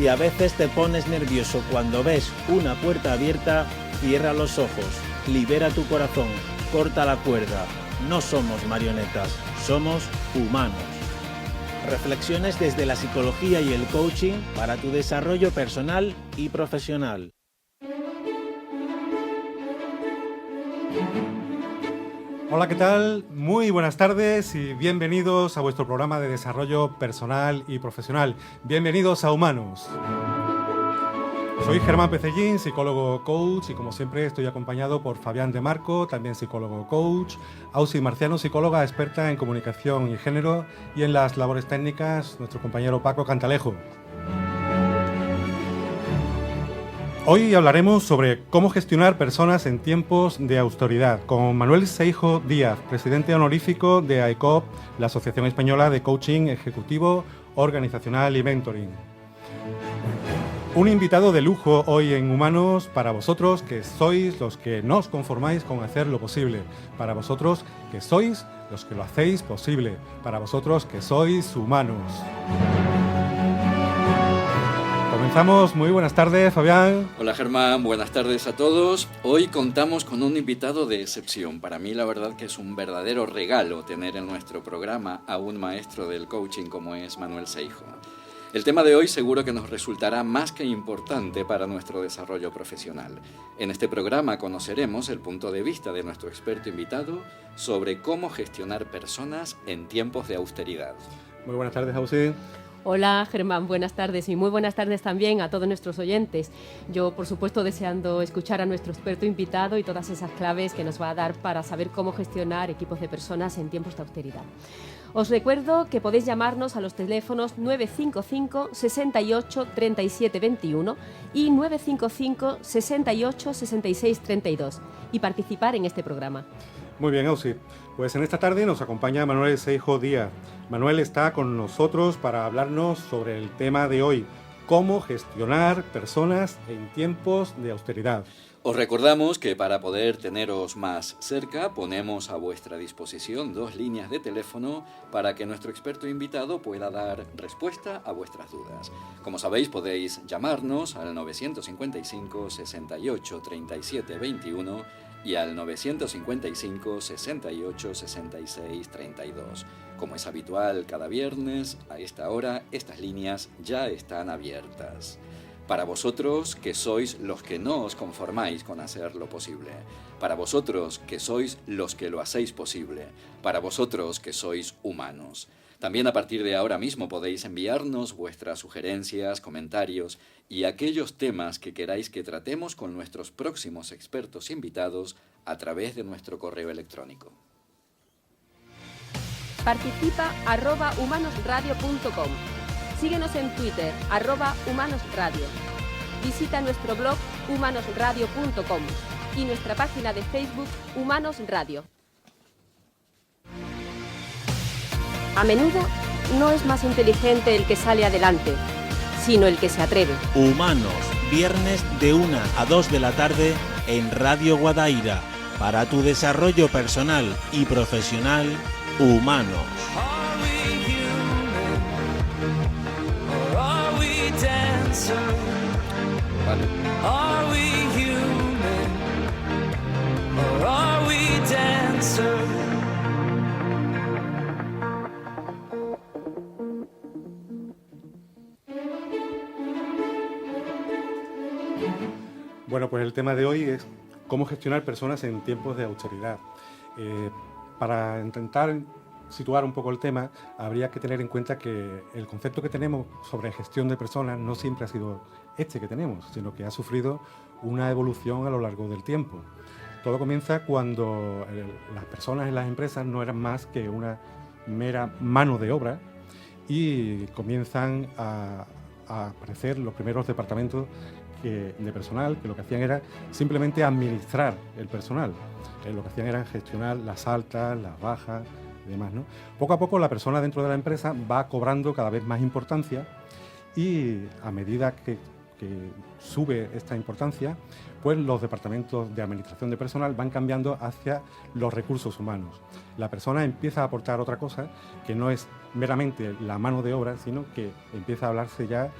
Si a veces te pones nervioso cuando ves una puerta abierta, cierra los ojos, libera tu corazón, corta la cuerda. No somos marionetas, somos humanos. Reflexiones desde la psicología y el coaching para tu desarrollo personal y profesional. Hola, ¿qué tal? Muy buenas tardes y bienvenidos a vuestro programa de desarrollo personal y profesional. Bienvenidos a Humanos. Soy Germán Pecellín, psicólogo coach, y como siempre estoy acompañado por Fabián de Marco, también psicólogo coach, Ausi Marciano, psicóloga experta en comunicación y género, y en las labores técnicas, nuestro compañero Paco Cantalejo. Hoy hablaremos sobre cómo gestionar personas en tiempos de austeridad con Manuel Seijo Díaz, presidente honorífico de AECOP, la Asociación Española de Coaching Ejecutivo, Organizacional y Mentoring. Un invitado de lujo hoy en Humanos para vosotros que sois los que no os conformáis con hacer lo posible, para vosotros que sois los que lo hacéis posible, para vosotros que sois humanos. Comenzamos. Muy buenas tardes, Fabián. Hola, Germán, buenas tardes a todos. Hoy contamos con un invitado de excepción. Para mí la verdad que es un verdadero regalo tener en nuestro programa a un maestro del coaching como es Manuel Seijo. El tema de hoy seguro que nos resultará más que importante para nuestro desarrollo profesional. En este programa conoceremos el punto de vista de nuestro experto invitado sobre cómo gestionar personas en tiempos de austeridad. Muy buenas tardes, Ausi. Hola, Germán, buenas tardes y muy buenas tardes también a todos nuestros oyentes. Yo, por supuesto, deseando escuchar a nuestro experto invitado y todas esas claves que nos va a dar para saber cómo gestionar equipos de personas en tiempos de austeridad. Os recuerdo que podéis llamarnos a los teléfonos 955 68 37 21 y 955 68 66 32 y participar en este programa. Muy bien, Ausi. Pues en esta tarde nos acompaña Manuel Seijo Díaz. Manuel está con nosotros para hablarnos sobre el tema de hoy, cómo gestionar personas en tiempos de austeridad. Os recordamos que para poder teneros más cerca ponemos a vuestra disposición 2 líneas de teléfono para que nuestro experto invitado pueda dar respuesta a vuestras dudas. Como sabéis, podéis llamarnos al 955 68 37 21 y al 955 68 66 32. Como es habitual cada viernes, a esta hora estas líneas ya están abiertas. Para vosotros que sois los que no os conformáis con hacer lo posible. Para vosotros que sois los que lo hacéis posible. Para vosotros que sois humanos. También a partir de ahora mismo podéis enviarnos vuestras sugerencias, comentarios y aquellos temas que queráis que tratemos con nuestros próximos expertos invitados a través de nuestro correo electrónico. Participa @humanosradio.com. Síguenos en Twitter, @humanosradio. Visita nuestro blog humanosradio.com y nuestra página de Facebook Humanos Radio. A menudo no es más inteligente el que sale adelante, sino el que se atreve. Humanos, viernes de 1 a 2 de la tarde en Radio Guadaira. Para tu desarrollo personal y profesional, Humanos. Vale. Bueno, pues el tema de hoy es cómo gestionar personas en tiempos de austeridad. Para intentar situar un poco el tema, habría que tener en cuenta que el concepto que tenemos sobre gestión de personas no siempre ha sido este que tenemos, sino que ha sufrido una evolución a lo largo del tiempo. Todo comienza cuando las personas en las empresas no eran más que una mera mano de obra y comienzan a aparecer los primeros departamentos de personal que lo que hacían era simplemente administrar el personal. Lo que hacían era gestionar las altas, las bajas y demás, ¿no? Poco a poco la persona dentro de la empresa va cobrando cada vez más importancia y a medida que sube esta importancia, pues los departamentos de administración de personal van cambiando hacia los recursos humanos. La persona empieza a aportar otra cosa que no es meramente la mano de obra, sino que empieza a hablarse ya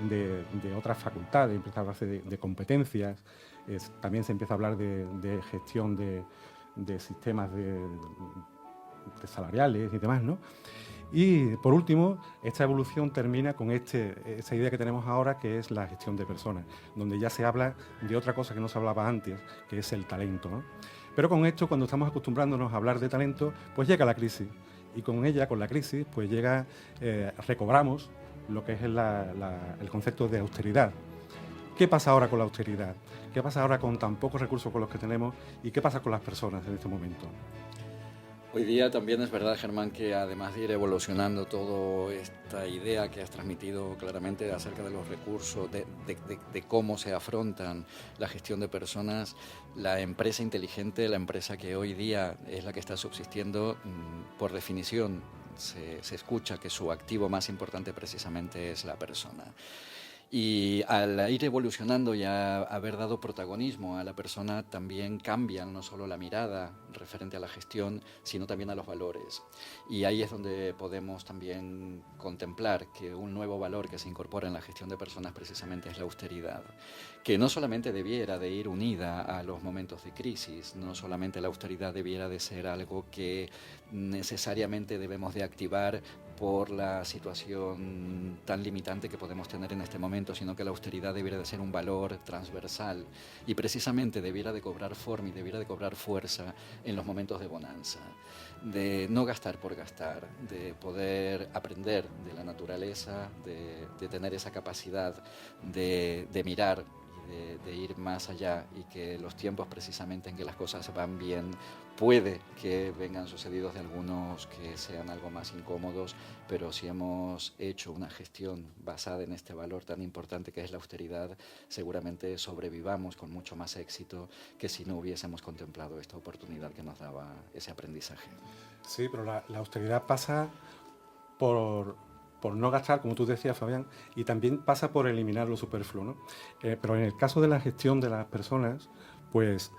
de otras facultades, empieza a hablarse de competencias, también se empieza a hablar de gestión de sistemas de salariales y demás, ¿no? Y, por último, esta evolución termina con esa idea que tenemos ahora, que es la gestión de personas, donde ya se habla de otra cosa que no se hablaba antes, que es el talento, ¿no? Pero con esto, cuando estamos acostumbrándonos a hablar de talento, pues llega la crisis. Y con ella, con la crisis, pues recobramos lo que es el concepto de austeridad. ¿Qué pasa ahora con la austeridad? ¿Qué pasa ahora con tan pocos recursos con los que tenemos? ¿Y qué pasa con las personas en este momento? Hoy día también es verdad, Germán, que además de ir evolucionando toda esta idea que has transmitido claramente acerca de los recursos, de cómo se afrontan la gestión de personas, la empresa inteligente, la empresa que hoy día es la que está subsistiendo, por definición se escucha que su activo más importante precisamente es la persona. Y al ir evolucionando y a haber dado protagonismo a la persona, también cambian no solo la mirada referente a la gestión, sino también a los valores. Y ahí es donde podemos también contemplar que un nuevo valor que se incorpora en la gestión de personas precisamente es la austeridad, que no solamente debiera de ir unida a los momentos de crisis, no solamente la austeridad debiera de ser algo que necesariamente debemos de activar por la situación tan limitante que podemos tener en este momento, sino que la austeridad debiera de ser un valor transversal y precisamente debiera de cobrar forma y debiera de cobrar fuerza en los momentos de bonanza, de no gastar por gastar, de poder aprender de la naturaleza, de tener esa capacidad de mirar y de ir más allá, y que los tiempos precisamente en que las cosas van bien puede que vengan sucedidos de algunos que sean algo más incómodos, pero si hemos hecho una gestión basada en este valor tan importante que es la austeridad, seguramente sobrevivamos con mucho más éxito que si no hubiésemos contemplado esta oportunidad que nos daba ese aprendizaje. Sí, pero la austeridad pasa por no gastar, como tú decías, Fabián, y también pasa por eliminar lo superfluo, ¿no? Pero en el caso de la gestión de las personas, pues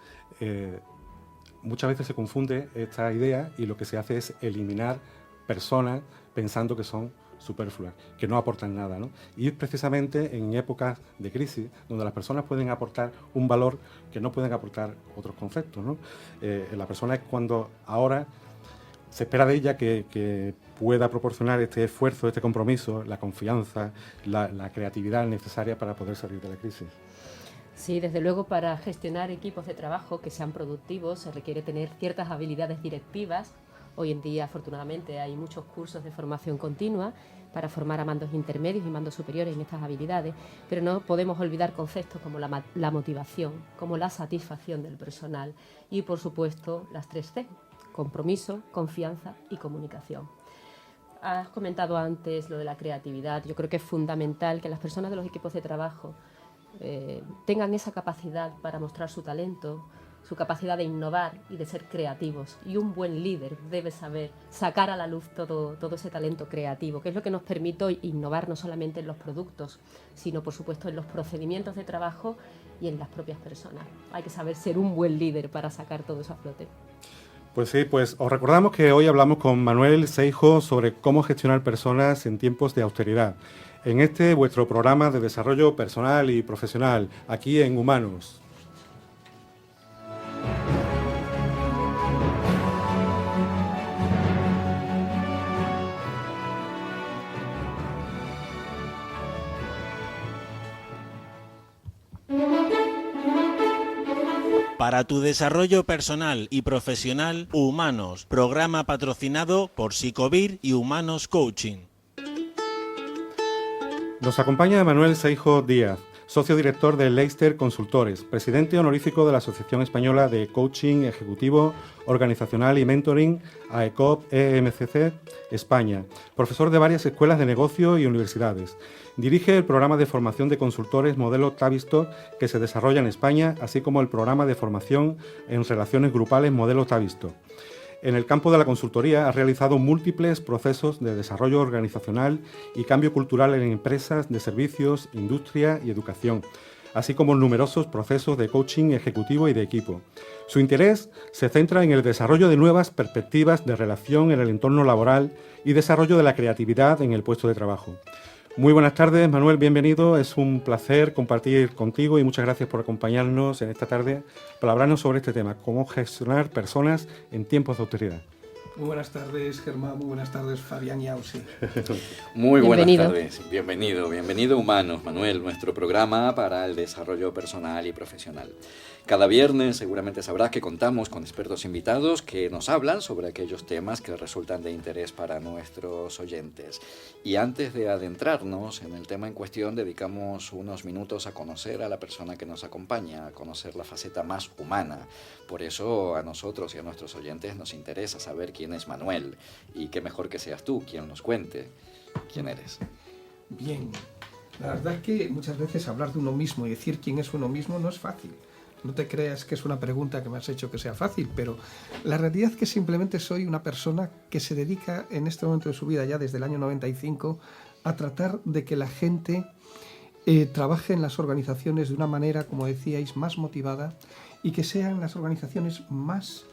muchas veces se confunde esta idea y lo que se hace es eliminar personas pensando que son superfluas, que no aportan nada, ¿no? Y es precisamente en épocas de crisis donde las personas pueden aportar un valor que no pueden aportar otros conceptos, ¿no? La persona es cuando ahora se espera de ella que pueda proporcionar este esfuerzo, este compromiso, la confianza, la creatividad necesaria para poder salir de la crisis. Sí, desde luego, para gestionar equipos de trabajo que sean productivos se requiere tener ciertas habilidades directivas. Hoy en día, afortunadamente, hay muchos cursos de formación continua para formar a mandos intermedios y mandos superiores en estas habilidades, pero no podemos olvidar conceptos como la motivación, como la satisfacción del personal y, por supuesto, las 3C: compromiso, confianza y comunicación. Has comentado antes lo de la creatividad. Yo creo que es fundamental que las personas de los equipos de trabajo tengan esa capacidad para mostrar su talento, su capacidad de innovar y de ser creativos. Y un buen líder debe saber sacar a la luz todo ese talento creativo, que es lo que nos permite innovar no solamente en los productos, sino, por supuesto, en los procedimientos de trabajo y en las propias personas. Hay que saber ser un buen líder para sacar todo eso a flote. Pues sí, pues os recordamos que hoy hablamos con Manuel Seijo sobre cómo gestionar personas en tiempos de austeridad, en vuestro programa de desarrollo personal y profesional, aquí en Humanos. Para tu desarrollo personal y profesional, Humanos, programa patrocinado por Psicovir y Humanos Coaching. Nos acompaña Manuel Seijo Díaz, socio director de Leicester Consultores, presidente honorífico de la Asociación Española de Coaching Ejecutivo, Organizacional y Mentoring, AECOP EMCC España, profesor de varias escuelas de negocio y universidades. Dirige el programa de formación de consultores modelo Tavistock que se desarrolla en España, así como el programa de formación en relaciones grupales modelo Tavistock. En el campo de la consultoría ha realizado múltiples procesos de desarrollo organizacional y cambio cultural en empresas de servicios, industria y educación, así como numerosos procesos de coaching ejecutivo y de equipo. Su interés se centra en el desarrollo de nuevas perspectivas de relación en el entorno laboral y desarrollo de la creatividad en el puesto de trabajo. Muy buenas tardes, Manuel, bienvenido. Es un placer compartir contigo y muchas gracias por acompañarnos en esta tarde para hablarnos sobre este tema, cómo gestionar personas en tiempos de austeridad. Muy buenas tardes, Germán. Muy buenas tardes, Fabián y Ausi. Muy buenas Bienvenido. tardes. Bienvenido Humanos, Manuel, nuestro programa para el desarrollo personal y profesional. Cada viernes seguramente sabrás que contamos con expertos invitados que nos hablan sobre aquellos temas que resultan de interés para nuestros oyentes. Y antes de adentrarnos en el tema en cuestión, dedicamos unos minutos a conocer a la persona que nos acompaña, a conocer la faceta más humana. Por eso a nosotros y a nuestros oyentes nos interesa saber quién es Manuel, y qué mejor que seas tú quien nos cuente quién eres. Bien, la verdad es que muchas veces hablar de uno mismo y decir quién es uno mismo no es fácil. No te creas que es una pregunta que me has hecho que sea fácil, pero la realidad es que simplemente soy una persona que se dedica en este momento de su vida, ya desde el año 95, a tratar de que la gente trabaje en las organizaciones de una manera, como decíais, más motivada y que sean las organizaciones más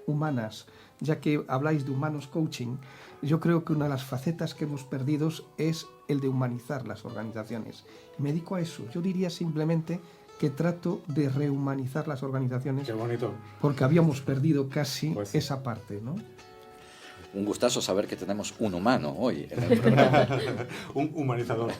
humanas. Ya que habláis de humanos coaching, yo creo que una de las facetas que hemos perdido es el de humanizar las organizaciones. Me dedico a eso. Yo diría simplemente que trato de rehumanizar las organizaciones. Qué bonito. Porque habíamos perdido casi Pues sí. esa parte, ¿no? Un gustazo saber que tenemos un humano hoy en el programa. Un humanizador.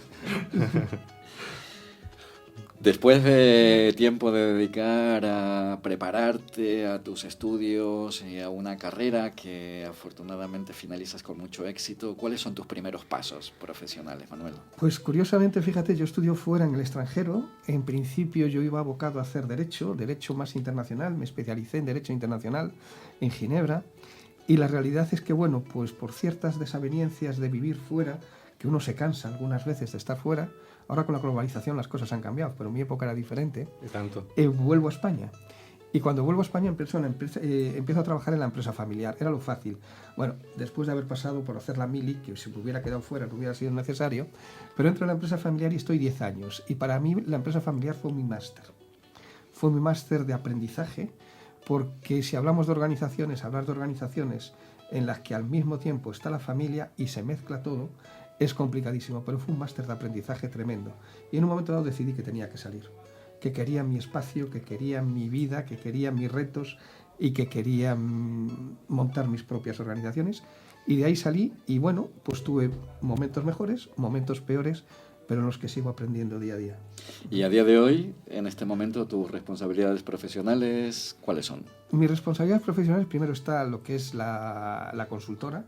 Después de tiempo de dedicar a prepararte a tus estudios y a una carrera que afortunadamente finalizas con mucho éxito, ¿cuáles son tus primeros pasos profesionales, Manuel? Pues curiosamente, fíjate, yo estudio fuera en el extranjero. En principio yo iba abocado a hacer derecho más internacional. Me especialicé en Derecho Internacional en Ginebra. Y la realidad es que, bueno, pues por ciertas desavenencias de vivir fuera, que uno se cansa algunas veces de estar fuera. Ahora con la globalización las cosas han cambiado, pero en mi época era diferente. Y tanto. Vuelvo a España. Y cuando vuelvo a España empiezo a trabajar en la empresa familiar. Era lo fácil. Bueno, después de haber pasado por hacer la mili, que si me hubiera quedado fuera no hubiera sido necesario, pero entro en la empresa familiar y estoy 10 años. Y para mí la empresa familiar fue mi máster. Fue mi máster de aprendizaje, porque si hablamos de organizaciones, hablar de organizaciones en las que al mismo tiempo está la familia y se mezcla todo, es complicadísimo, pero fue un máster de aprendizaje tremendo. Y en un momento dado decidí que tenía que salir, que quería mi espacio, que quería mi vida, que quería mis retos y que quería montar mis propias organizaciones. Y de ahí salí y bueno, pues tuve momentos mejores, momentos peores, pero en los que sigo aprendiendo día a día. Y a día de hoy, en este momento, tus responsabilidades profesionales, ¿cuáles son? Mis responsabilidades profesionales, primero está lo que es la consultora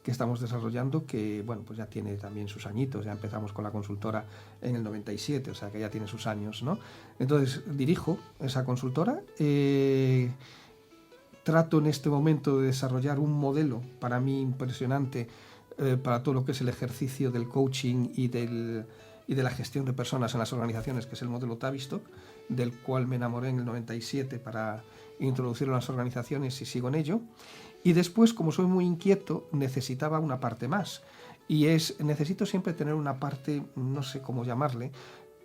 que estamos desarrollando, que bueno, pues ya tiene también sus añitos. Ya empezamos con la consultora en el 97, o sea que ya tiene sus años, ¿no? Entonces dirijo esa consultora, trato en este momento de desarrollar un modelo para mí impresionante para todo lo que es el ejercicio del coaching y de la gestión de personas en las organizaciones, que es el modelo Tavistock, del cual me enamoré en el 97 para introducirlo en las organizaciones y sigo en ello. Y después, como soy muy inquieto, necesitaba una parte más. Y necesito siempre tener una parte, no sé cómo llamarle,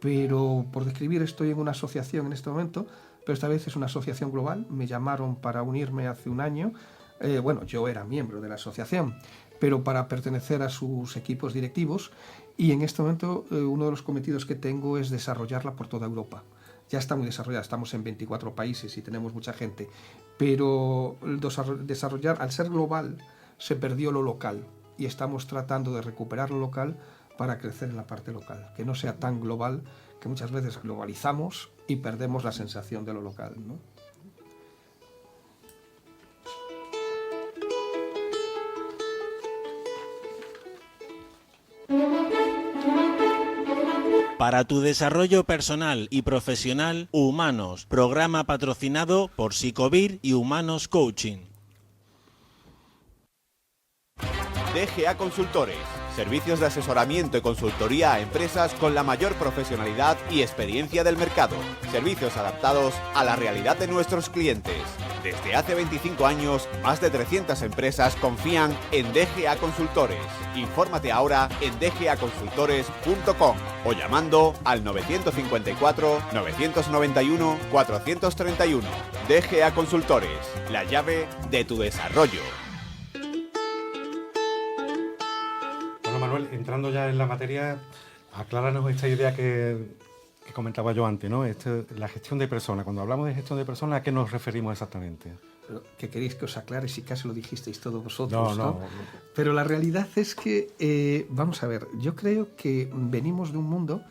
pero por describir, estoy en una asociación en este momento, pero esta vez es una asociación global. Me llamaron para unirme hace un año. Bueno, yo era miembro de la asociación, pero para pertenecer a sus equipos directivos. Y en este momento uno de los cometidos que tengo es desarrollarla por toda Europa. Ya está muy desarrollada, estamos en 24 países y tenemos mucha gente, pero desarrollar, al ser global, se perdió lo local y estamos tratando de recuperar lo local para crecer en la parte local, que no sea tan global, que muchas veces globalizamos y perdemos la sensación de lo local, ¿no? Para tu desarrollo personal y profesional, Humanos, programa patrocinado por Psicovir y Humanos Coaching. DGA Consultores, servicios de asesoramiento y consultoría a empresas con la mayor profesionalidad y experiencia del mercado. Servicios adaptados a la realidad de nuestros clientes. Desde hace 25 años, más de 300 empresas confían en DGA Consultores. Infórmate ahora en dgaconsultores.com o llamando al 954-991-431. DGA Consultores, la llave de tu desarrollo. Bueno, Manuel, entrando ya en la materia, Acláranos esta idea que comentaba yo antes, ¿no? La gestión de personas. Cuando hablamos de gestión de personas, ¿a qué nos referimos exactamente? Que queréis que os aclare, si casi lo dijisteis todos vosotros, ¿no? No. Pero la realidad es que, vamos a ver, yo creo que venimos de un mundo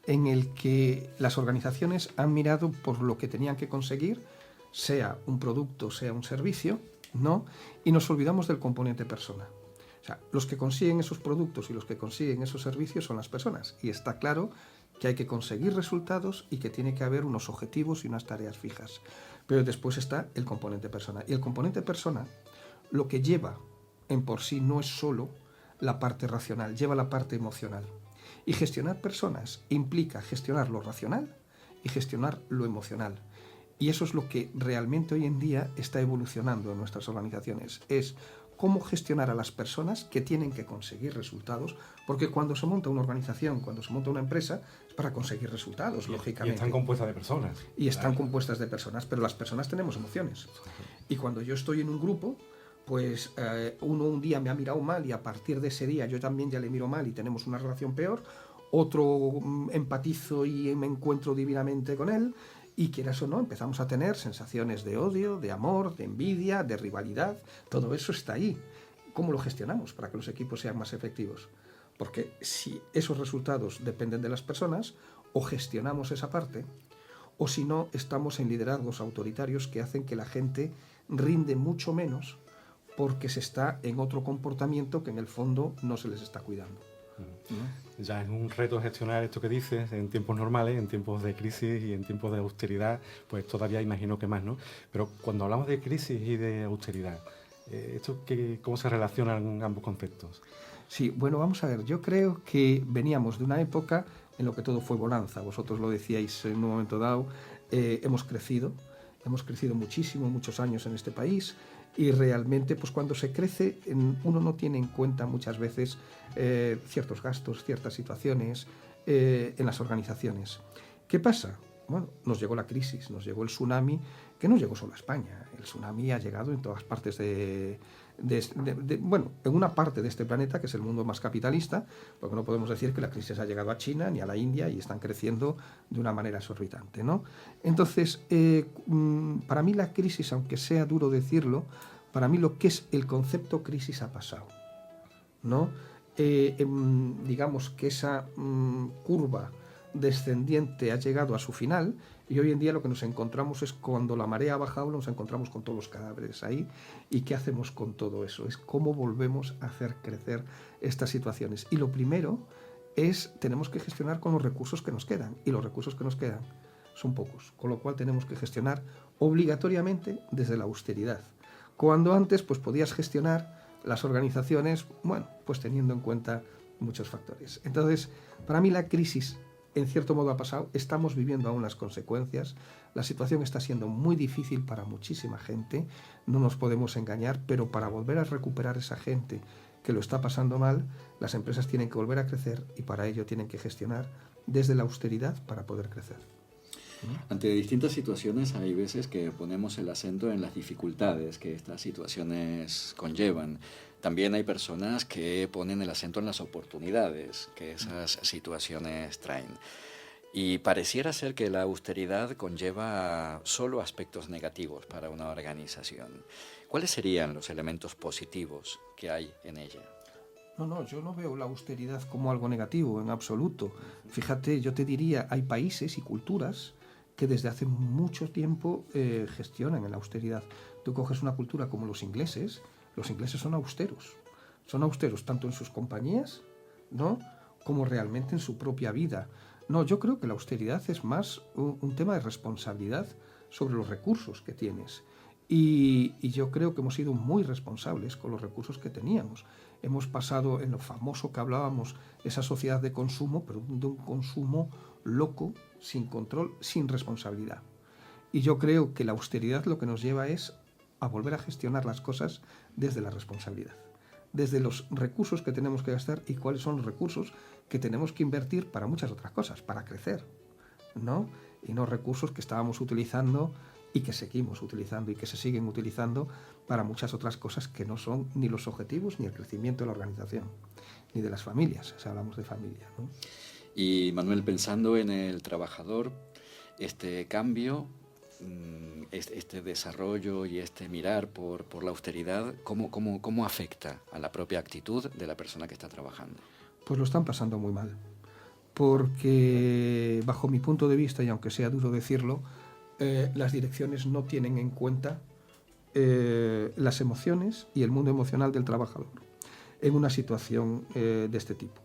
en el que las organizaciones han mirado por lo que tenían que conseguir, sea un producto, sea un servicio, ¿no? Y nos olvidamos del componente persona. O sea, los que consiguen esos productos y los que consiguen esos servicios son las personas. Y está claro que hay que conseguir resultados y que tiene que haber unos objetivos y unas tareas fijas. Pero después está el componente persona. Y el componente persona lo que lleva en por sí no es solo la parte racional, lleva la parte emocional. Y gestionar personas implica gestionar lo racional y gestionar lo emocional. Y eso es lo que realmente hoy en día está evolucionando en nuestras organizaciones. Es cómo gestionar a las personas que tienen que conseguir resultados, porque cuando se monta una organización, cuando se monta una empresa, es para conseguir resultados, lógicamente. Y están compuestas de personas. Y están compuestas de personas, pero las personas tenemos emociones. Y cuando yo estoy en un grupo, pues uno un día me ha mirado mal y a partir de ese día yo también ya le miro mal y tenemos una relación peor, otro empatizo y me encuentro divinamente con él, y quieras o no, empezamos a tener sensaciones de odio, de amor, de envidia, de rivalidad. Todo eso está ahí. ¿Cómo lo gestionamos para que los equipos sean más efectivos? Porque si esos resultados dependen de las personas, o gestionamos esa parte, o si no, estamos en liderazgos autoritarios que hacen que la gente rinde mucho menos porque se está en otro comportamiento que en el fondo no se les está cuidando. Ya es un reto gestionar esto que dices en tiempos normales, en tiempos de crisis y en tiempos de austeridad, pues todavía imagino que más, ¿no? Pero cuando hablamos de crisis y de austeridad, ¿cómo se relacionan ambos conceptos? Sí, bueno, vamos a ver, yo creo que veníamos de una época en lo que todo fue bonanza, vosotros lo decíais en un momento dado, hemos crecido muchísimo, muchos años en este país. Y realmente, pues cuando se crece, uno no tiene en cuenta muchas veces ciertos gastos, ciertas situaciones en las organizaciones. ¿Qué pasa? Bueno, nos llegó la crisis, nos llegó el tsunami, que no llegó solo a España. El tsunami ha llegado en todas partes bueno, en una parte de este planeta, que es el mundo más capitalista, porque no podemos decir que la crisis ha llegado a China ni a la India y están creciendo de una manera exorbitante, ¿no? Entonces, para mí la crisis, aunque sea duro decirlo, para mí lo que es el concepto crisis ha pasado, ¿no? Digamos que esa curva descendiente ha llegado a su final y hoy en día lo que nos encontramos es cuando la marea ha bajado, nos encontramos con todos los cadáveres ahí. ¿Y qué hacemos con todo eso? Es cómo volvemos a hacer crecer estas situaciones. Y lo primero es, tenemos que gestionar con los recursos que nos quedan, y los recursos que nos quedan son pocos, con lo cual tenemos que gestionar obligatoriamente desde la austeridad. Cuando antes pues podías gestionar las organizaciones, bueno, pues teniendo en cuenta muchos factores. Entonces, para mí la crisis en cierto modo ha pasado, estamos viviendo aún las consecuencias, la situación está siendo muy difícil para muchísima gente, no nos podemos engañar, pero para volver a recuperar esa gente que lo está pasando mal, las empresas tienen que volver a crecer y para ello tienen que gestionar desde la austeridad para poder crecer. Ante distintas situaciones hay veces que ponemos el acento en las dificultades que estas situaciones conllevan. También hay personas que ponen el acento en las oportunidades que esas situaciones traen. Y pareciera ser que la austeridad conlleva solo aspectos negativos para una organización. ¿Cuáles serían los elementos positivos que hay en ella? No, yo no veo la austeridad como algo negativo en absoluto. Fíjate, yo te diría, hay países y culturas que desde hace mucho tiempo gestionan en la austeridad. Tú coges una cultura como los ingleses son austeros tanto en sus compañías, ¿no?, como realmente en su propia vida. No, yo creo que la austeridad es más un tema de responsabilidad sobre los recursos que tienes. Y yo creo que hemos sido muy responsables con los recursos que teníamos. Hemos pasado en lo famoso que hablábamos, esa sociedad de consumo, pero de un consumo loco, sin control, sin responsabilidad. Y yo creo que la austeridad lo que nos lleva es a volver a gestionar las cosas desde la responsabilidad, desde los recursos que tenemos que gastar y cuáles son los recursos que tenemos que invertir para muchas otras cosas, para crecer, ¿no? Y no recursos que estábamos utilizando y que seguimos utilizando y que se siguen utilizando para muchas otras cosas que no son ni los objetivos ni el crecimiento de la organización, ni de las familias, si hablamos de familia, ¿no? Y Manuel, pensando en el trabajador, este cambio, este desarrollo y este mirar por la austeridad, ¿cómo afecta a la propia actitud de la persona que está trabajando? Pues lo están pasando muy mal, porque bajo mi punto de vista, y aunque sea duro decirlo, las direcciones no tienen en cuenta las emociones y el mundo emocional del trabajador en una situación de este tipo.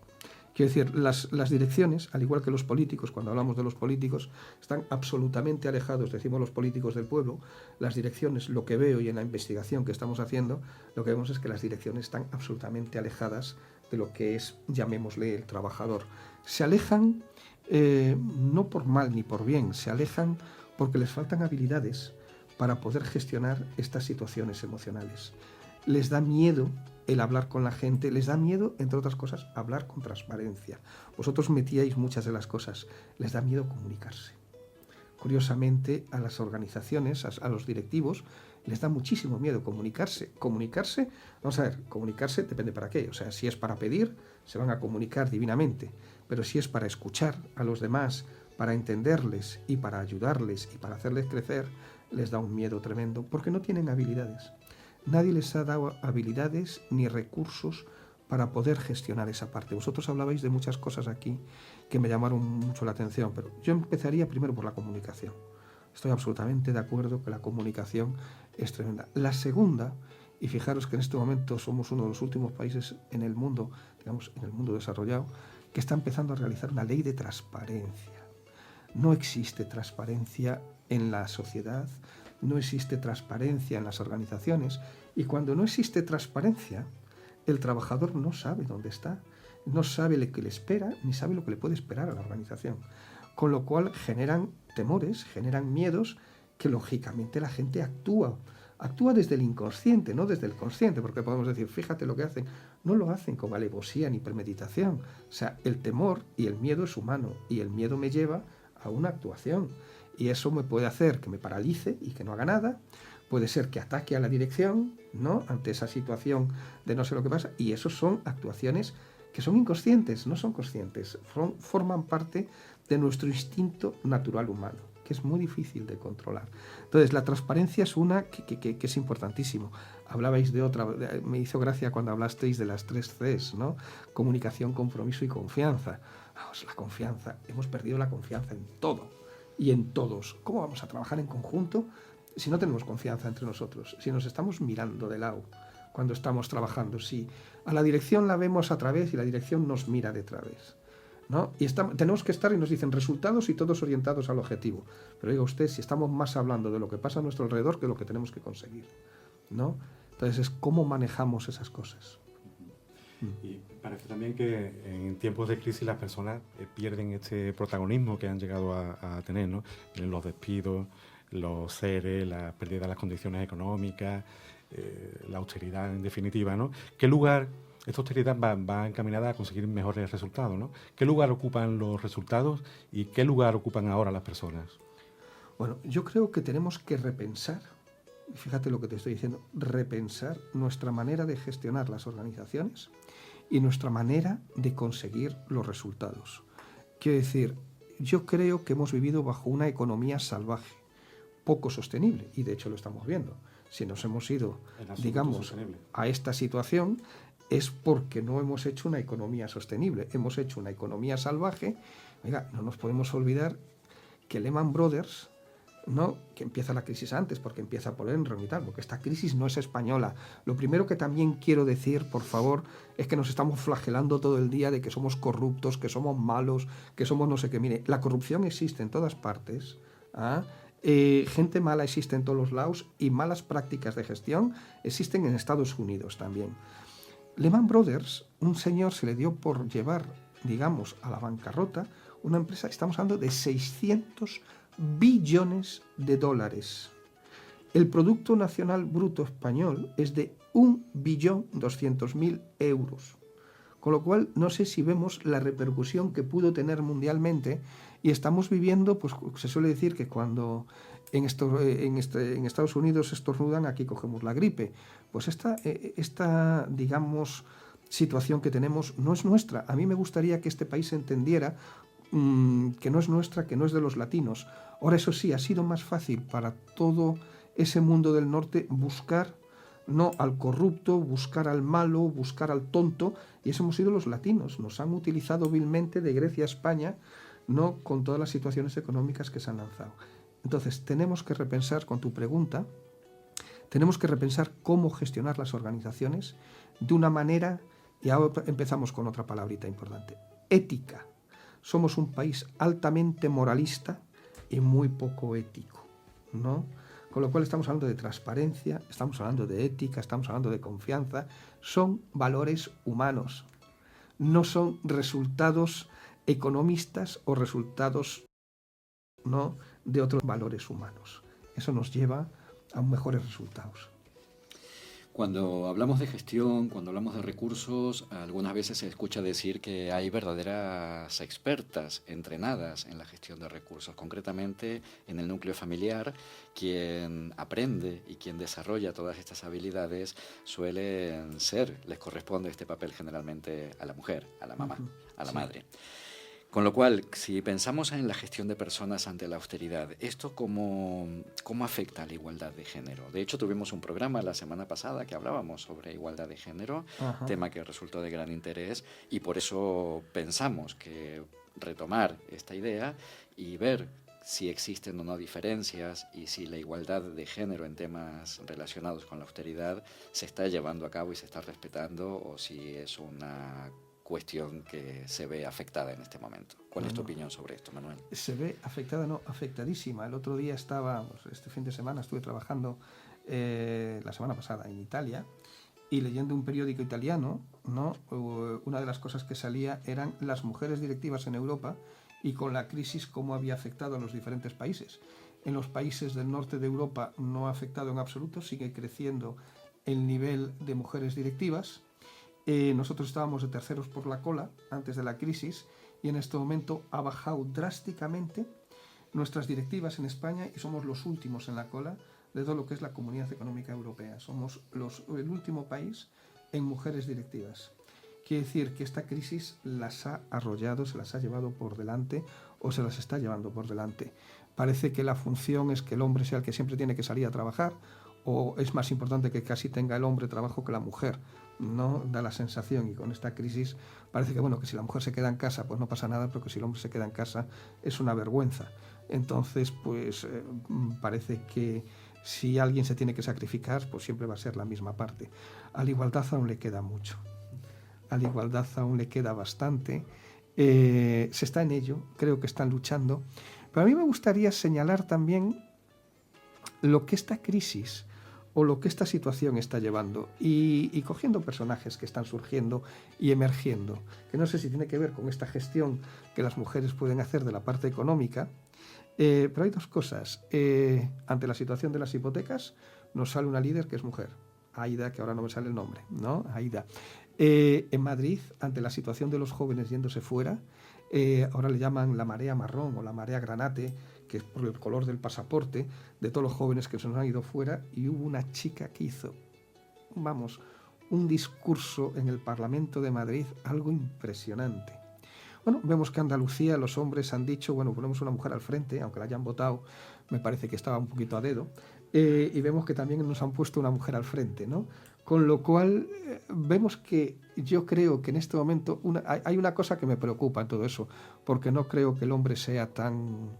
Quiero decir, las direcciones, al igual que los políticos, cuando hablamos de los políticos, están absolutamente alejados, decimos los políticos del pueblo. Las direcciones, lo que veo y en la investigación que estamos haciendo, lo que vemos es que las direcciones están absolutamente alejadas de lo que es, llamémosle, el trabajador. Se alejan no por mal ni por bien, se alejan porque les faltan habilidades para poder gestionar estas situaciones emocionales. Les da miedo el hablar con la gente, les da miedo, entre otras cosas, hablar con transparencia. Vosotros metíais muchas de las cosas, les da miedo comunicarse. Curiosamente, a las organizaciones, a los directivos, les da muchísimo miedo comunicarse. Comunicarse, vamos a ver, comunicarse depende para qué. O sea, si es para pedir, se van a comunicar divinamente. Pero si es para escuchar a los demás, para entenderles y para ayudarles y para hacerles crecer, les da un miedo tremendo porque no tienen habilidades. Nadie les ha dado habilidades ni recursos para poder gestionar esa parte. Vosotros hablabais de muchas cosas aquí que me llamaron mucho la atención, pero yo empezaría primero por la comunicación. Estoy absolutamente de acuerdo que la comunicación es tremenda. La segunda, y fijaros que en este momento somos uno de los últimos países en el mundo, digamos, en el mundo desarrollado, que está empezando a realizar una ley de transparencia. No existe transparencia en la sociedad, no existe transparencia en las organizaciones, y cuando no existe transparencia, el trabajador no sabe dónde está, no sabe lo que le espera, ni sabe lo que le puede esperar a la organización. Con lo cual generan temores, generan miedos, que lógicamente la gente actúa desde el inconsciente, no desde el consciente, porque podemos decir, fíjate lo que hacen. No lo hacen con alevosía ni premeditación. O sea, el temor y el miedo es humano, y el miedo me lleva a una actuación. Y eso me puede hacer que me paralice y que no haga nada. Puede ser que ataque a la dirección, ¿no?, ante esa situación de no sé lo que pasa. Y eso son actuaciones que son inconscientes, no son conscientes. Forman parte de nuestro instinto natural humano, que es muy difícil de controlar. Entonces, la transparencia es una que es importantísimo. Hablabais de otra, me hizo gracia cuando hablasteis de las 3 Cs, ¿no? Comunicación, compromiso y confianza. Vamos, la confianza. Hemos perdido la confianza en todo y en todos. ¿Cómo vamos a trabajar en conjunto si no tenemos confianza entre nosotros? Si nos estamos mirando de lado cuando estamos trabajando, si a la dirección la vemos a través y la dirección nos mira de través, ¿no? Y tenemos que estar, y nos dicen resultados y todos orientados al objetivo. Pero diga usted, si estamos más hablando de lo que pasa a nuestro alrededor que de lo que tenemos que conseguir, ¿no? Entonces es cómo manejamos esas cosas. Y parece también que en tiempos de crisis las personas pierden este protagonismo que han llegado a tener, ¿no? Los despidos, los ERE, la pérdida de las condiciones económicas, la austeridad en definitiva, ¿no? ¿Qué lugar, esta austeridad va encaminada a conseguir mejores resultados, ¿no? ¿Qué lugar ocupan los resultados y qué lugar ocupan ahora las personas? Bueno, yo creo que tenemos que repensar, fíjate lo que te estoy diciendo, repensar nuestra manera de gestionar las organizaciones y nuestra manera de conseguir los resultados. Quiero decir, yo creo que hemos vivido bajo una economía salvaje, poco sostenible, y de hecho lo estamos viendo. Si nos hemos ido, digamos, a esta situación, es porque no hemos hecho una economía sostenible, hemos hecho una economía salvaje. Oiga, no nos podemos olvidar que Lehman Brothers, ¿no?, que empieza la crisis antes, porque empieza por Enron y tal, porque esta crisis no es española. Lo primero que también quiero decir, por favor, es que nos estamos flagelando todo el día de que somos corruptos, que somos malos, que somos no sé qué. Mire, la corrupción existe en todas partes, ¿ah? Gente mala existe en todos los lados y malas prácticas de gestión existen en Estados Unidos también. Lehman Brothers, un señor se le dio por llevar, digamos, a la bancarrota una empresa, estamos hablando de 600 billones de dólares. El Producto Nacional Bruto español es de 1.200.000 euros. Con lo cual, no sé si vemos la repercusión que pudo tener mundialmente, y estamos viviendo, pues se suele decir que cuando en Estados Unidos estornudan, aquí cogemos la gripe. Pues esta digamos, situación que tenemos no es nuestra. A mí me gustaría que este país entendiera que no es nuestra, que no es de los latinos. Ahora, eso sí, ha sido más fácil para todo ese mundo del norte buscar no al corrupto, buscar al malo, buscar al tonto, y eso hemos sido los latinos. Nos han utilizado vilmente de Grecia a España, no con todas las situaciones económicas que se han lanzado. Entonces, tenemos que repensar, con tu pregunta, tenemos que repensar cómo gestionar las organizaciones de una manera, y ahora empezamos con otra palabrita importante, ética. Somos un país altamente moralista y muy poco ético, ¿no? Con lo cual estamos hablando de transparencia, estamos hablando de ética, estamos hablando de confianza. Son valores humanos, no son resultados economistas o resultados, ¿no?, de otros valores humanos. Eso nos lleva a mejores resultados. Cuando hablamos de gestión, cuando hablamos de recursos, algunas veces se escucha decir que hay verdaderas expertas entrenadas en la gestión de recursos. Concretamente, en el núcleo familiar, quien aprende y quien desarrolla todas estas habilidades suelen ser, les corresponde este papel generalmente a la mujer, a la mamá, a la madre. Con lo cual, si pensamos en la gestión de personas ante la austeridad, ¿esto cómo afecta a la igualdad de género? De hecho, tuvimos un programa la semana pasada que hablábamos sobre igualdad de género, tema que resultó de gran interés, y por eso pensamos que retomar esta idea y ver si existen o no diferencias y si la igualdad de género en temas relacionados con la austeridad se está llevando a cabo y se está respetando, o si es una cuestión que se ve afectada en este momento. ¿Cuál es tu opinión sobre esto, Manuel? Se ve afectada, no, afectadísima. El otro día este fin de semana estuve trabajando, la semana pasada, en Italia, y leyendo un periódico italiano, ¿no? Una de las cosas que salía eran las mujeres directivas en Europa y con la crisis cómo había afectado a los diferentes países. En los países del norte de Europa no ha afectado en absoluto, sigue creciendo el nivel de mujeres directivas. Nosotros estábamos de terceros por la cola antes de la crisis y en este momento ha bajado drásticamente nuestras directivas en España y somos los últimos en la cola de todo lo que es la Comunidad Económica Europea. Somos el último país en mujeres directivas. Quiere decir que esta crisis las ha arrollado, se las ha llevado por delante o se las está llevando por delante. Parece que la función es que el hombre sea el que siempre tiene que salir a trabajar, o es más importante que casi tenga el hombre trabajo que la mujer. No da la sensación, y con esta crisis parece que, bueno, que si la mujer se queda en casa pues no pasa nada, pero que si el hombre se queda en casa es una vergüenza. Entonces, pues parece que si alguien se tiene que sacrificar, pues siempre va a ser la misma parte. A la igualdad aún le queda mucho. A la igualdad aún le queda bastante. Se está en ello, creo que están luchando. Pero a mí me gustaría señalar también lo que esta crisis o lo que esta situación está llevando y cogiendo personajes que están surgiendo y emergiendo, que no sé si tiene que ver con esta gestión que las mujeres pueden hacer de la parte económica, pero hay dos cosas. Ante la situación de las hipotecas nos sale una líder que es mujer, Aida, que ahora no me sale el nombre, ¿no? Aida. En Madrid, ante la situación de los jóvenes yéndose fuera, ahora le llaman la marea marrón o la marea granate, que es por el color del pasaporte de todos los jóvenes que se nos han ido fuera, y hubo una chica que hizo, un discurso en el Parlamento de Madrid, algo impresionante. Bueno, vemos que Andalucía, los hombres han dicho, bueno, ponemos una mujer al frente, aunque la hayan votado, me parece que estaba un poquito a dedo, y vemos que también nos han puesto una mujer al frente, ¿no? Con lo cual, vemos que yo creo que en este momento hay una cosa que me preocupa en todo eso, porque no creo que el hombre sea tan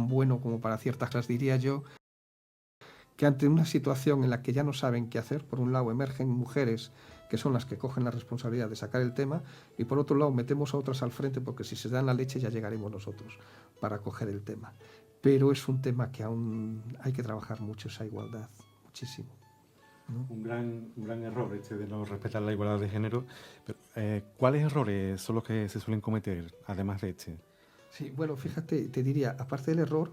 bueno como para ciertas cosas, diría yo, que ante una situación en la que ya no saben qué hacer, por un lado emergen mujeres que son las que cogen la responsabilidad de sacar el tema, y por otro lado metemos a otras al frente, porque si se dan la leche ya llegaremos nosotros para coger el tema. Pero es un tema que aún hay que trabajar mucho, esa igualdad, muchísimo, ¿no? Un gran error este de no respetar la igualdad de género. Pero, ¿cuáles errores son los que se suelen cometer, además de este? Sí, bueno, fíjate, te diría, aparte del error,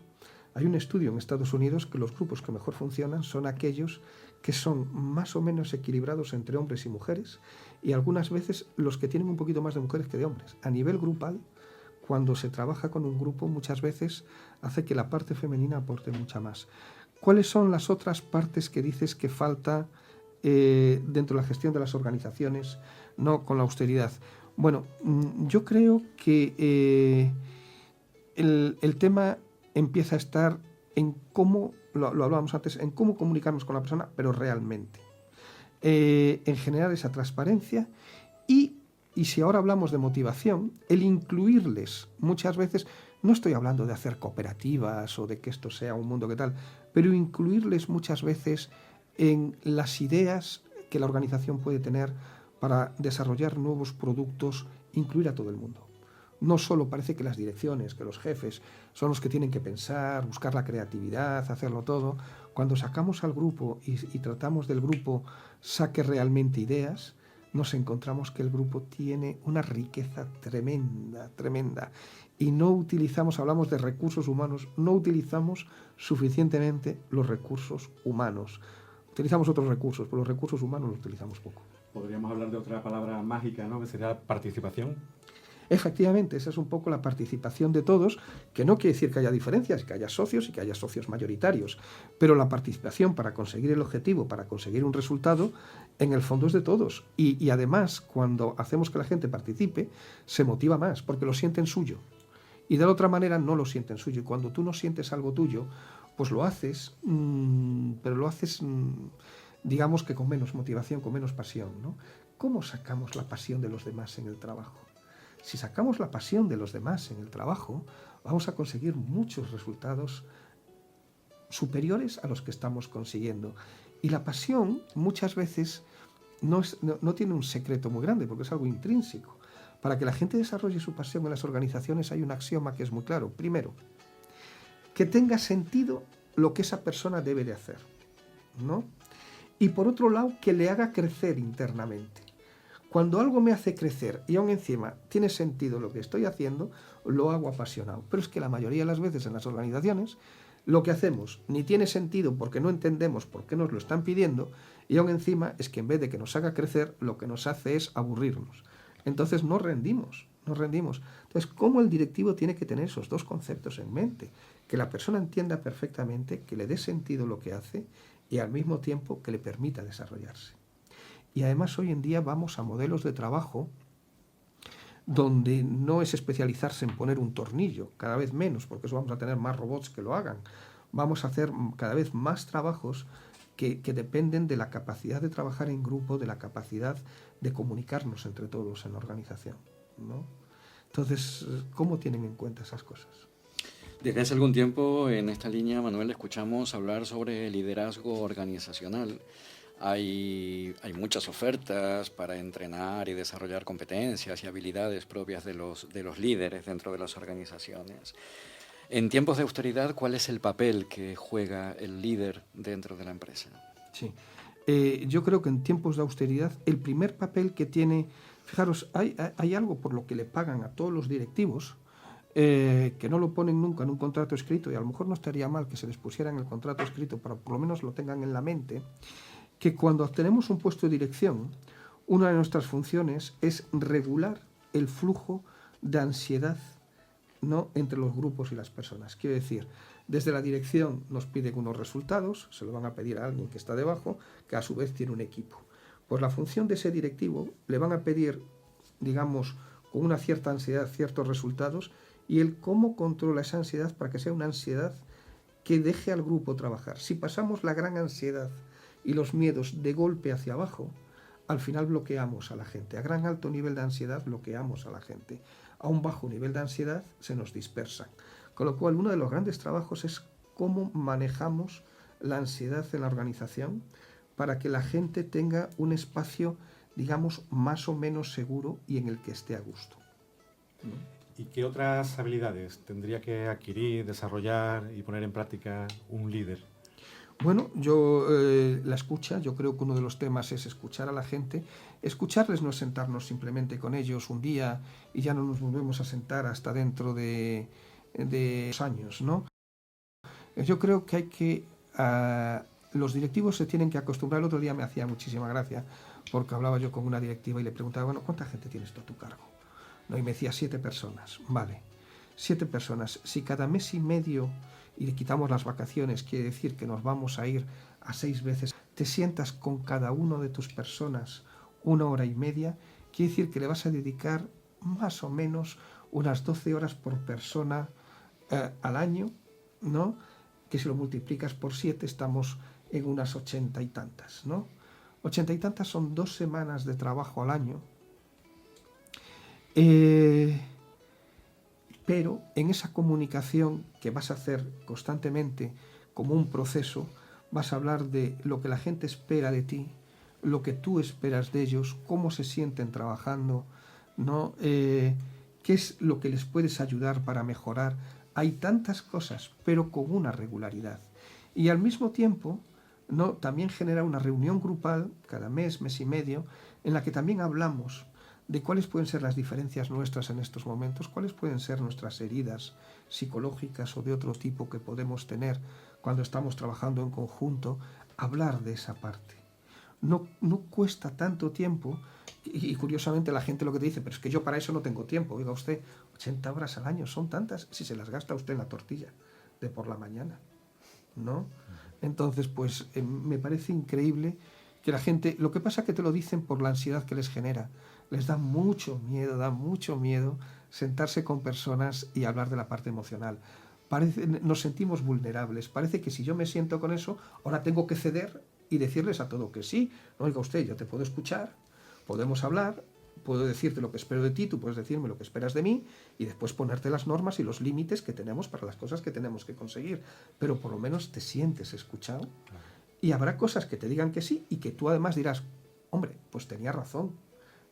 hay un estudio en Estados Unidos que los grupos que mejor funcionan son aquellos que son más o menos equilibrados entre hombres y mujeres, y algunas veces los que tienen un poquito más de mujeres que de hombres. A nivel grupal, cuando se trabaja con un grupo, muchas veces hace que la parte femenina aporte mucha más. ¿Cuáles son las otras partes que dices que falta dentro de la gestión de las organizaciones, no con la austeridad? Bueno, yo creo que el tema empieza a estar en cómo, lo hablábamos antes, en cómo comunicarnos con la persona, pero realmente. En generar esa transparencia y si ahora hablamos de motivación, el incluirles muchas veces, no estoy hablando de hacer cooperativas o de que esto sea un mundo que tal, pero incluirles muchas veces en las ideas que la organización puede tener para desarrollar nuevos productos, incluir a todo el mundo. No solo parece que las direcciones, que los jefes son los que tienen que pensar, buscar la creatividad, hacerlo todo. Cuando sacamos al grupo y tratamos del grupo saque realmente ideas, nos encontramos que el grupo tiene una riqueza tremenda, tremenda. Y no utilizamos, hablamos de recursos humanos, no utilizamos suficientemente los recursos humanos. Utilizamos otros recursos, pero los recursos humanos los utilizamos poco. Podríamos hablar de otra palabra mágica, ¿no?, que sería participación. Efectivamente, esa es un poco la participación de todos, que no quiere decir que haya diferencias, que haya socios y que haya socios mayoritarios, pero la participación para conseguir el objetivo, para conseguir un resultado, en el fondo es de todos. Y además, cuando hacemos que la gente participe, se motiva más, porque lo sienten suyo. Y de la otra manera no lo sienten suyo. Y cuando tú no sientes algo tuyo, pues lo haces, pero lo haces, digamos que con menos motivación, con menos pasión, ¿no? ¿Cómo sacamos la pasión de los demás en el trabajo? Si sacamos la pasión de los demás en el trabajo, vamos a conseguir muchos resultados superiores a los que estamos consiguiendo. Y la pasión muchas veces no tiene un secreto muy grande, porque es algo intrínseco. Para que la gente desarrolle su pasión en las organizaciones hay un axioma que es muy claro. Primero, que tenga sentido lo que esa persona debe de hacer, ¿no? Y por otro lado, que le haga crecer internamente. Cuando algo me hace crecer y aún encima tiene sentido lo que estoy haciendo, lo hago apasionado. Pero es que la mayoría de las veces en las organizaciones lo que hacemos ni tiene sentido porque no entendemos por qué nos lo están pidiendo y aún encima es que en vez de que nos haga crecer, lo que nos hace es aburrirnos. Entonces no rendimos. Entonces, ¿cómo el directivo tiene que tener esos dos conceptos en mente? Que la persona entienda perfectamente, que le dé sentido lo que hace y al mismo tiempo que le permita desarrollarse. Y además hoy en día vamos a modelos de trabajo donde no es especializarse en poner un tornillo, cada vez menos, porque eso vamos a tener más robots que lo hagan. Vamos a hacer cada vez más trabajos que dependen de la capacidad de trabajar en grupo, de la capacidad de comunicarnos entre todos en la organización, ¿no? Entonces, ¿cómo tienen en cuenta esas cosas? Desde hace algún tiempo en esta línea, Manuel, escuchamos hablar sobre liderazgo organizacional. Hay muchas ofertas para entrenar y desarrollar competencias y habilidades propias de los líderes dentro de las organizaciones. En tiempos de austeridad, ¿cuál es el papel que juega el líder dentro de la empresa? Sí, yo creo que en tiempos de austeridad el primer papel que tiene, fijaros, hay algo por lo que le pagan a todos los directivos que no lo ponen nunca en un contrato escrito, y a lo mejor no estaría mal que se les pusiera en el contrato escrito para por lo menos lo tengan en la mente, que cuando tenemos un puesto de dirección, una de nuestras funciones es regular el flujo de ansiedad, ¿no?, entre los grupos y las personas. Quiero decir, desde la dirección nos piden unos resultados, se lo van a pedir a alguien que está debajo, que a su vez tiene un equipo. Pues la función de ese directivo le van a pedir, digamos, con una cierta ansiedad, ciertos resultados, y el cómo controla esa ansiedad para que sea una ansiedad que deje al grupo trabajar. Si pasamos la gran ansiedad y los miedos de golpe hacia abajo, al final bloqueamos a la gente. A gran alto nivel de ansiedad bloqueamos a la gente. A un bajo nivel de ansiedad se nos dispersan. Con lo cual, uno de los grandes trabajos es cómo manejamos la ansiedad en la organización para que la gente tenga un espacio, digamos, más o menos seguro y en el que esté a gusto. ¿Y qué otras habilidades tendría que adquirir, desarrollar y poner en práctica un líder? Bueno, la escucha, yo creo que uno de los temas es escuchar a la gente. Escucharles no es sentarnos simplemente con ellos un día y ya no nos volvemos a sentar hasta dentro de 2 años, ¿no? Yo creo que los directivos se tienen que acostumbrar. El otro día me hacía muchísima gracia porque hablaba yo con una directiva y le preguntaba, bueno, ¿cuánta gente tienes tú a tu cargo? No, y me decía 7 personas. Vale, 7 personas. Si cada mes y medio y le quitamos las vacaciones, quiere decir que nos vamos a ir a 6 veces. te sientas con cada uno de tus personas 1 hora y media, quiere decir que le vas a dedicar más o menos unas 12 horas por persona al año, ¿no? Que si lo multiplicas por 7 estamos en unas 80 y tantas, ¿no? 80 y tantas son 2 semanas de trabajo al año. Pero en esa comunicación que vas a hacer constantemente como un proceso, vas a hablar de lo que la gente espera de ti, lo que tú esperas de ellos, cómo se sienten trabajando, ¿no? Qué es lo que les puedes ayudar para mejorar. Hay tantas cosas, pero con una regularidad. Y al mismo tiempo, ¿no? También genera una reunión grupal cada mes, mes y medio, en la que también hablamos de cuáles pueden ser las diferencias nuestras en estos momentos, cuáles pueden ser nuestras heridas psicológicas o de otro tipo que podemos tener cuando estamos trabajando en conjunto, hablar de esa parte. No cuesta tanto tiempo, y curiosamente la gente lo que te dice, pero es que yo para eso no tengo tiempo. Oiga usted, 80 horas al año son tantas si se las gasta usted en la tortilla de por la mañana, ¿no? Entonces, pues me parece increíble que la gente, lo que pasa es que te lo dicen por la ansiedad que les genera. Les da mucho miedo sentarse con personas y hablar de la parte emocional. Nos sentimos vulnerables. Parece que si yo me siento con eso, ahora tengo que ceder y decirles a todo que sí. No, oiga usted, yo te puedo escuchar, podemos hablar, puedo decirte lo que espero de ti, tú puedes decirme lo que esperas de mí y después ponerte las normas y los límites que tenemos para las cosas que tenemos que conseguir. Pero por lo menos te sientes escuchado y habrá cosas que te digan que sí y que tú además dirás, hombre, pues tenía razón,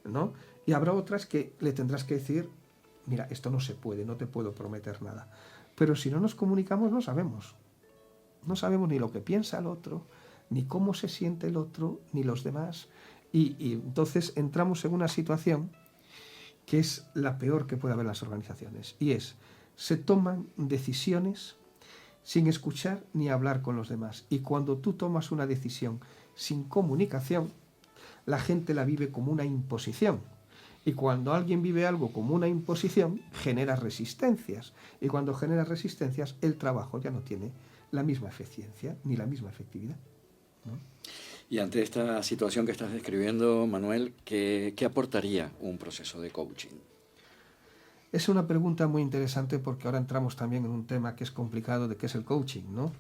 ¿no? Y habrá otras que le tendrás que decir, mira, esto no se puede, no te puedo prometer nada. Pero si no nos comunicamos, no sabemos. No sabemos ni lo que piensa el otro, ni cómo se siente el otro, ni los demás. Y entonces entramos en una situación que es la peor que puede haber en las organizaciones. Y es, se toman decisiones sin escuchar ni hablar con los demás. Y cuando tú tomas una decisión sin comunicación, la gente la vive como una imposición. Y cuando alguien vive algo como una imposición, genera resistencias. Y cuando genera resistencias, el trabajo ya no tiene la misma eficiencia ni la misma efectividad, ¿no? Y ante esta situación que estás describiendo, Manuel, ¿qué aportaría un proceso de coaching? Es una pregunta muy interesante porque ahora entramos también en un tema que es complicado de qué es el coaching, ¿no?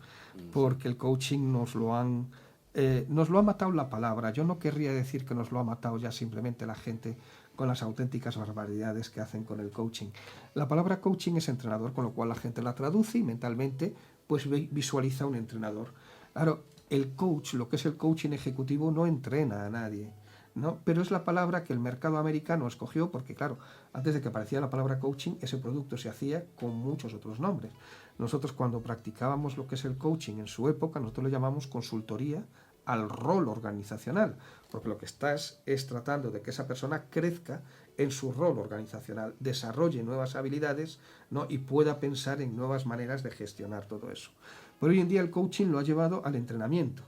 Porque el coaching nos lo ha matado la palabra. Yo no querría decir que nos lo ha matado ya simplemente la gente con las auténticas barbaridades que hacen con el coaching. La palabra coaching es entrenador, con lo cual la gente la traduce y mentalmente pues visualiza un entrenador. Claro, el coach, lo que es el coaching ejecutivo, no entrena a nadie, ¿no? Pero es la palabra que el mercado americano escogió porque, claro, antes de que apareciera la palabra coaching, ese producto se hacía con muchos otros nombres. Nosotros cuando practicábamos lo que es el coaching en su época, nosotros lo llamamos consultoría al rol organizacional, porque lo que estás es tratando de que esa persona crezca en su rol organizacional, desarrolle nuevas habilidades, ¿no? Y pueda pensar en nuevas maneras de gestionar todo eso. Pero hoy en día el coaching lo ha llevado al entrenamiento,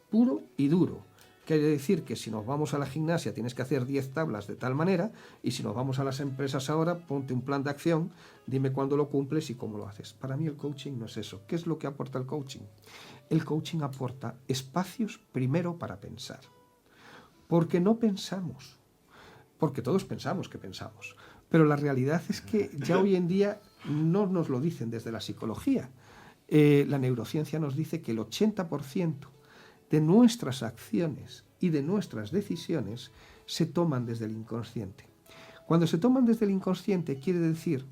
puro y duro. Quiere decir que si nos vamos a la gimnasia tienes que hacer 10 tablas de tal manera, y si nos vamos a las empresas ahora, ponte un plan de acción, dime cuándo lo cumples y cómo lo haces. Para mí el coaching no es eso. ¿Qué es lo que aporta el coaching? El coaching aporta espacios primero para pensar. Porque no pensamos. Porque todos pensamos que pensamos. Pero la realidad es que ya hoy en día no nos lo dicen desde la psicología. La neurociencia nos dice que el 80% de nuestras acciones y de nuestras decisiones se toman desde el inconsciente. Cuando se toman desde el inconsciente quiere decir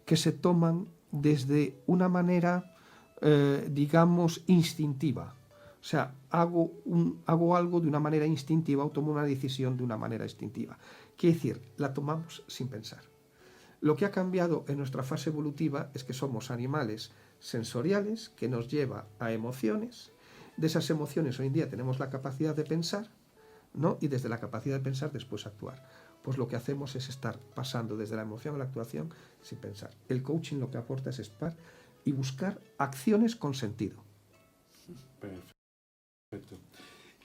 que se toman desde una manera, digamos, instintiva. O sea, hago algo de una manera instintiva o tomo una decisión de una manera instintiva. Quiere decir, la tomamos sin pensar. Lo que ha cambiado en nuestra fase evolutiva es que somos animales sensoriales que nos lleva a emociones. De esas emociones hoy en día tenemos la capacidad de pensar, ¿no? Y desde la capacidad de pensar después actuar. Pues lo que hacemos es estar pasando desde la emoción a la actuación sin pensar. El coaching lo que aporta es estar y buscar acciones con sentido. Perfecto.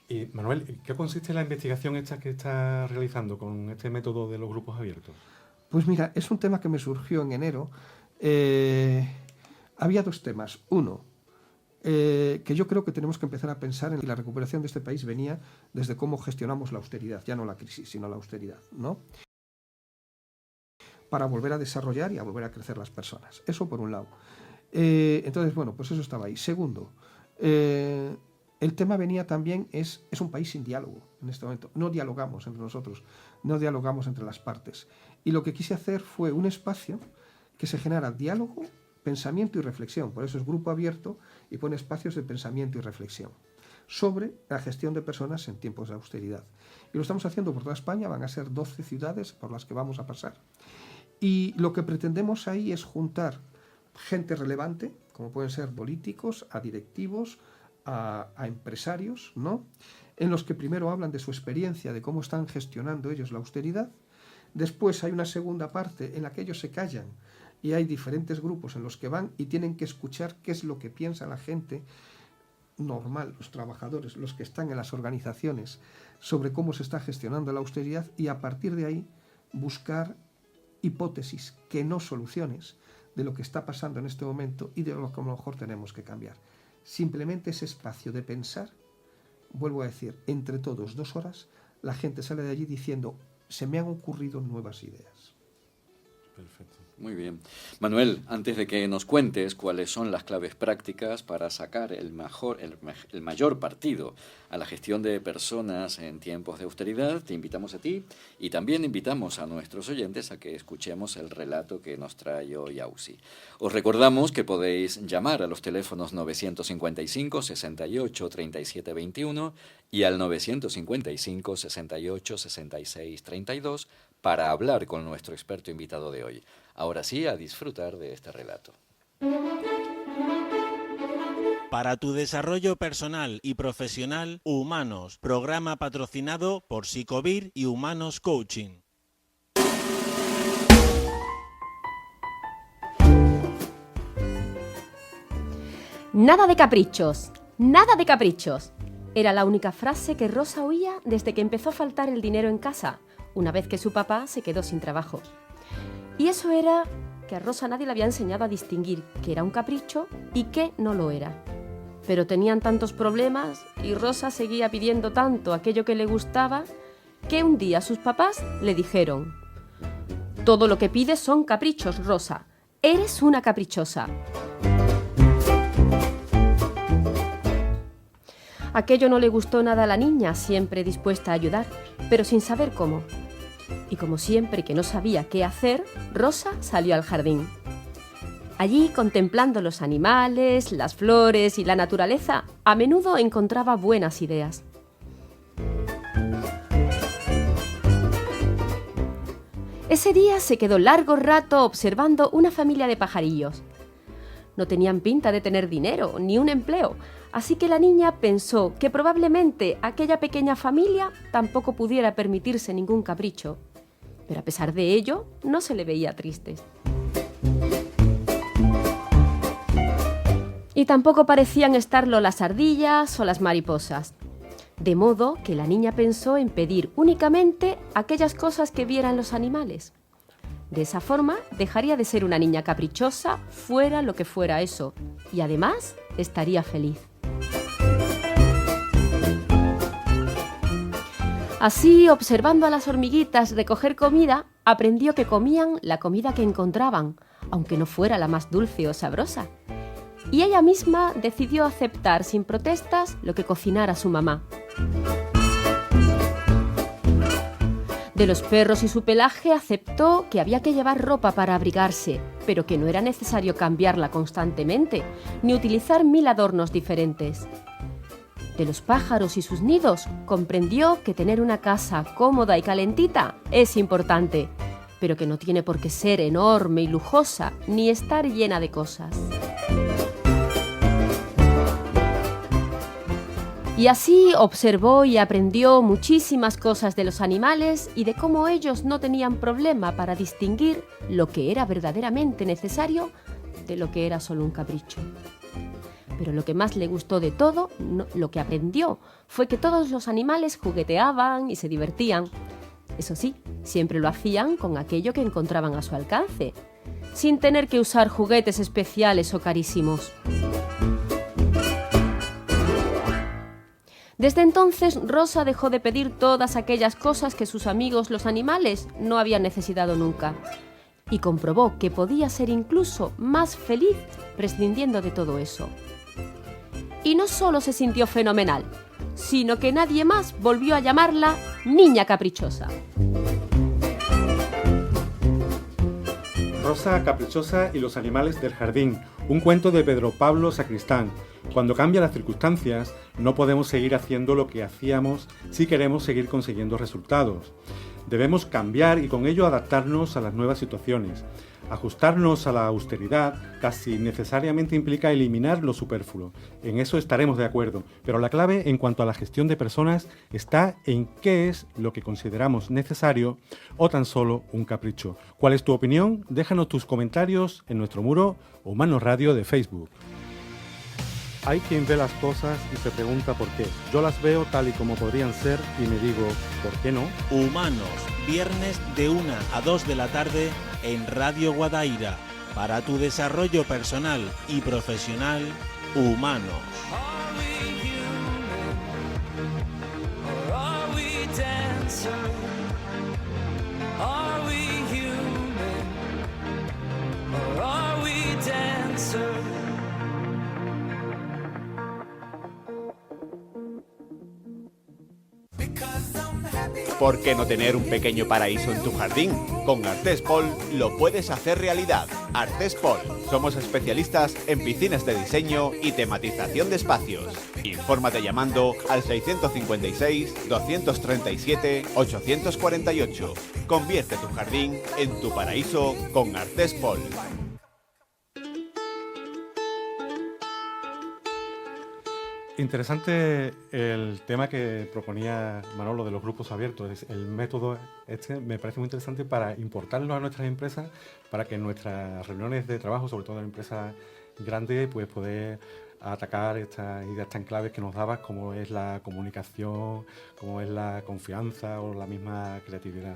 Y Manuel, ¿qué consiste la investigación esta que estás realizando con este método de los grupos abiertos? Pues mira, es un tema que me surgió en enero. Había dos temas. Uno, que yo creo que tenemos que empezar a pensar en que la recuperación de este país venía desde cómo gestionamos la austeridad, ya no la crisis, sino la austeridad, ¿no? Para volver a desarrollar y a volver a crecer las personas. Eso por un lado. Entonces, bueno, pues eso estaba ahí. Segundo, el tema venía también, es un país sin diálogo en este momento. No dialogamos entre nosotros, no dialogamos entre las partes. Y lo que quise hacer fue un espacio que se genera diálogo, pensamiento y reflexión. Por eso es grupo abierto y pone espacios de pensamiento y reflexión sobre la gestión de personas en tiempos de austeridad. Y lo estamos haciendo por toda España, van a ser 12 ciudades por las que vamos a pasar. Y lo que pretendemos ahí es juntar gente relevante, como pueden ser políticos, a directivos, a empresarios, ¿no? En los que primero hablan de su experiencia, de cómo están gestionando ellos la austeridad. Después hay una segunda parte en la que ellos se callan y hay diferentes grupos en los que van y tienen que escuchar qué es lo que piensa la gente normal, los trabajadores, los que están en las organizaciones, sobre cómo se está gestionando la austeridad, y a partir de ahí buscar hipótesis, que no soluciones, de lo que está pasando en este momento y de lo que a lo mejor tenemos que cambiar. Simplemente ese espacio de pensar, vuelvo a decir, entre todos 2 horas, la gente sale de allí diciendo, se me han ocurrido nuevas ideas. Perfecto. Muy bien. Manuel, antes de que nos cuentes cuáles son las claves prácticas para sacar el mayor partido a la gestión de personas en tiempos de austeridad, te invitamos a ti y también invitamos a nuestros oyentes a que escuchemos el relato que nos trae hoy Ausi. Os recordamos que podéis llamar a los teléfonos 955 68 37 21 y al 955 68 66 32 para hablar con nuestro experto invitado de hoy. Ahora sí, a disfrutar de este relato. Para tu desarrollo personal y profesional, Humanos, programa patrocinado por Psicovir y Humanos Coaching. Nada de caprichos, nada de caprichos. Era la única frase que Rosa oía desde que empezó a faltar el dinero en casa, una vez que su papá se quedó sin trabajo. Y eso era que a Rosa nadie le había enseñado a distinguir qué era un capricho y qué no lo era. Pero tenían tantos problemas y Rosa seguía pidiendo tanto aquello que le gustaba que un día sus papás le dijeron: «Todo lo que pides son caprichos, Rosa. Eres una caprichosa». Aquello no le gustó nada a la niña, siempre dispuesta a ayudar, pero sin saber cómo. Y como siempre que no sabía qué hacer, Rosa salió al jardín. Allí, contemplando los animales, las flores y la naturaleza, a menudo encontraba buenas ideas. Ese día se quedó largo rato observando una familia de pajarillos. No tenían pinta de tener dinero ni un empleo, así que la niña pensó que probablemente aquella pequeña familia tampoco pudiera permitirse ningún capricho. Pero a pesar de ello, no se le veía triste. Y tampoco parecían estarlo las ardillas o las mariposas. De modo que la niña pensó en pedir únicamente aquellas cosas que vieran los animales. De esa forma, dejaría de ser una niña caprichosa, fuera lo que fuera eso, y además estaría feliz. Así, observando a las hormiguitas recoger comida, aprendió que comían la comida que encontraban, aunque no fuera la más dulce o sabrosa. Y ella misma decidió aceptar sin protestas lo que cocinara su mamá. De los perros y su pelaje aceptó que había que llevar ropa para abrigarse, pero que no era necesario cambiarla constantemente, ni utilizar 1000 adornos diferentes. De los pájaros y sus nidos, comprendió que tener una casa cómoda y calentita es importante, pero que no tiene por qué ser enorme y lujosa, ni estar llena de cosas. Y así observó y aprendió muchísimas cosas de los animales y de cómo ellos no tenían problema para distinguir lo que era verdaderamente necesario de lo que era solo un capricho. Pero lo que más le gustó de todo, lo que aprendió, fue que todos los animales jugueteaban y se divertían. Eso sí, siempre lo hacían con aquello que encontraban a su alcance, sin tener que usar juguetes especiales o carísimos. Desde entonces, Rosa dejó de pedir todas aquellas cosas que sus amigos los animales no habían necesitado nunca, y comprobó que podía ser incluso más feliz prescindiendo de todo eso. Y no solo se sintió fenomenal, sino que nadie más volvió a llamarla Niña Caprichosa. Rosa Caprichosa y los animales del jardín, un cuento de Pedro Pablo Sacristán. Cuando cambian las circunstancias, no podemos seguir haciendo lo que hacíamos si queremos seguir consiguiendo resultados. Debemos cambiar y con ello adaptarnos a las nuevas situaciones. Ajustarnos a la austeridad casi necesariamente implica eliminar lo superfluo. En eso estaremos de acuerdo, pero la clave en cuanto a la gestión de personas está en qué es lo que consideramos necesario o tan solo un capricho. ¿Cuál es tu opinión? Déjanos tus comentarios en nuestro muro Humanos Radio de Facebook. Hay quien ve las cosas y se pregunta por qué. Yo las veo tal y como podrían ser y me digo, ¿por qué no? Humanos, viernes de 1 a 2 de la tarde en Radio Guadaira. Para tu desarrollo personal y profesional, Humanos. ¿Por qué no tener un pequeño paraíso en tu jardín? Con Artespol lo puedes hacer realidad. Artespol, somos especialistas en piscinas de diseño y tematización de espacios. Infórmate llamando al 656-237-848. Convierte tu jardín en tu paraíso con Artespol. Interesante el tema que proponía Manolo de los grupos abiertos. El método me parece muy interesante para importarlo a nuestras empresas, para que en nuestras reuniones de trabajo, sobre todo en empresas grandes, pues poder atacar estas ideas tan claves que nos dabas, como es la comunicación, como es la confianza o la misma creatividad.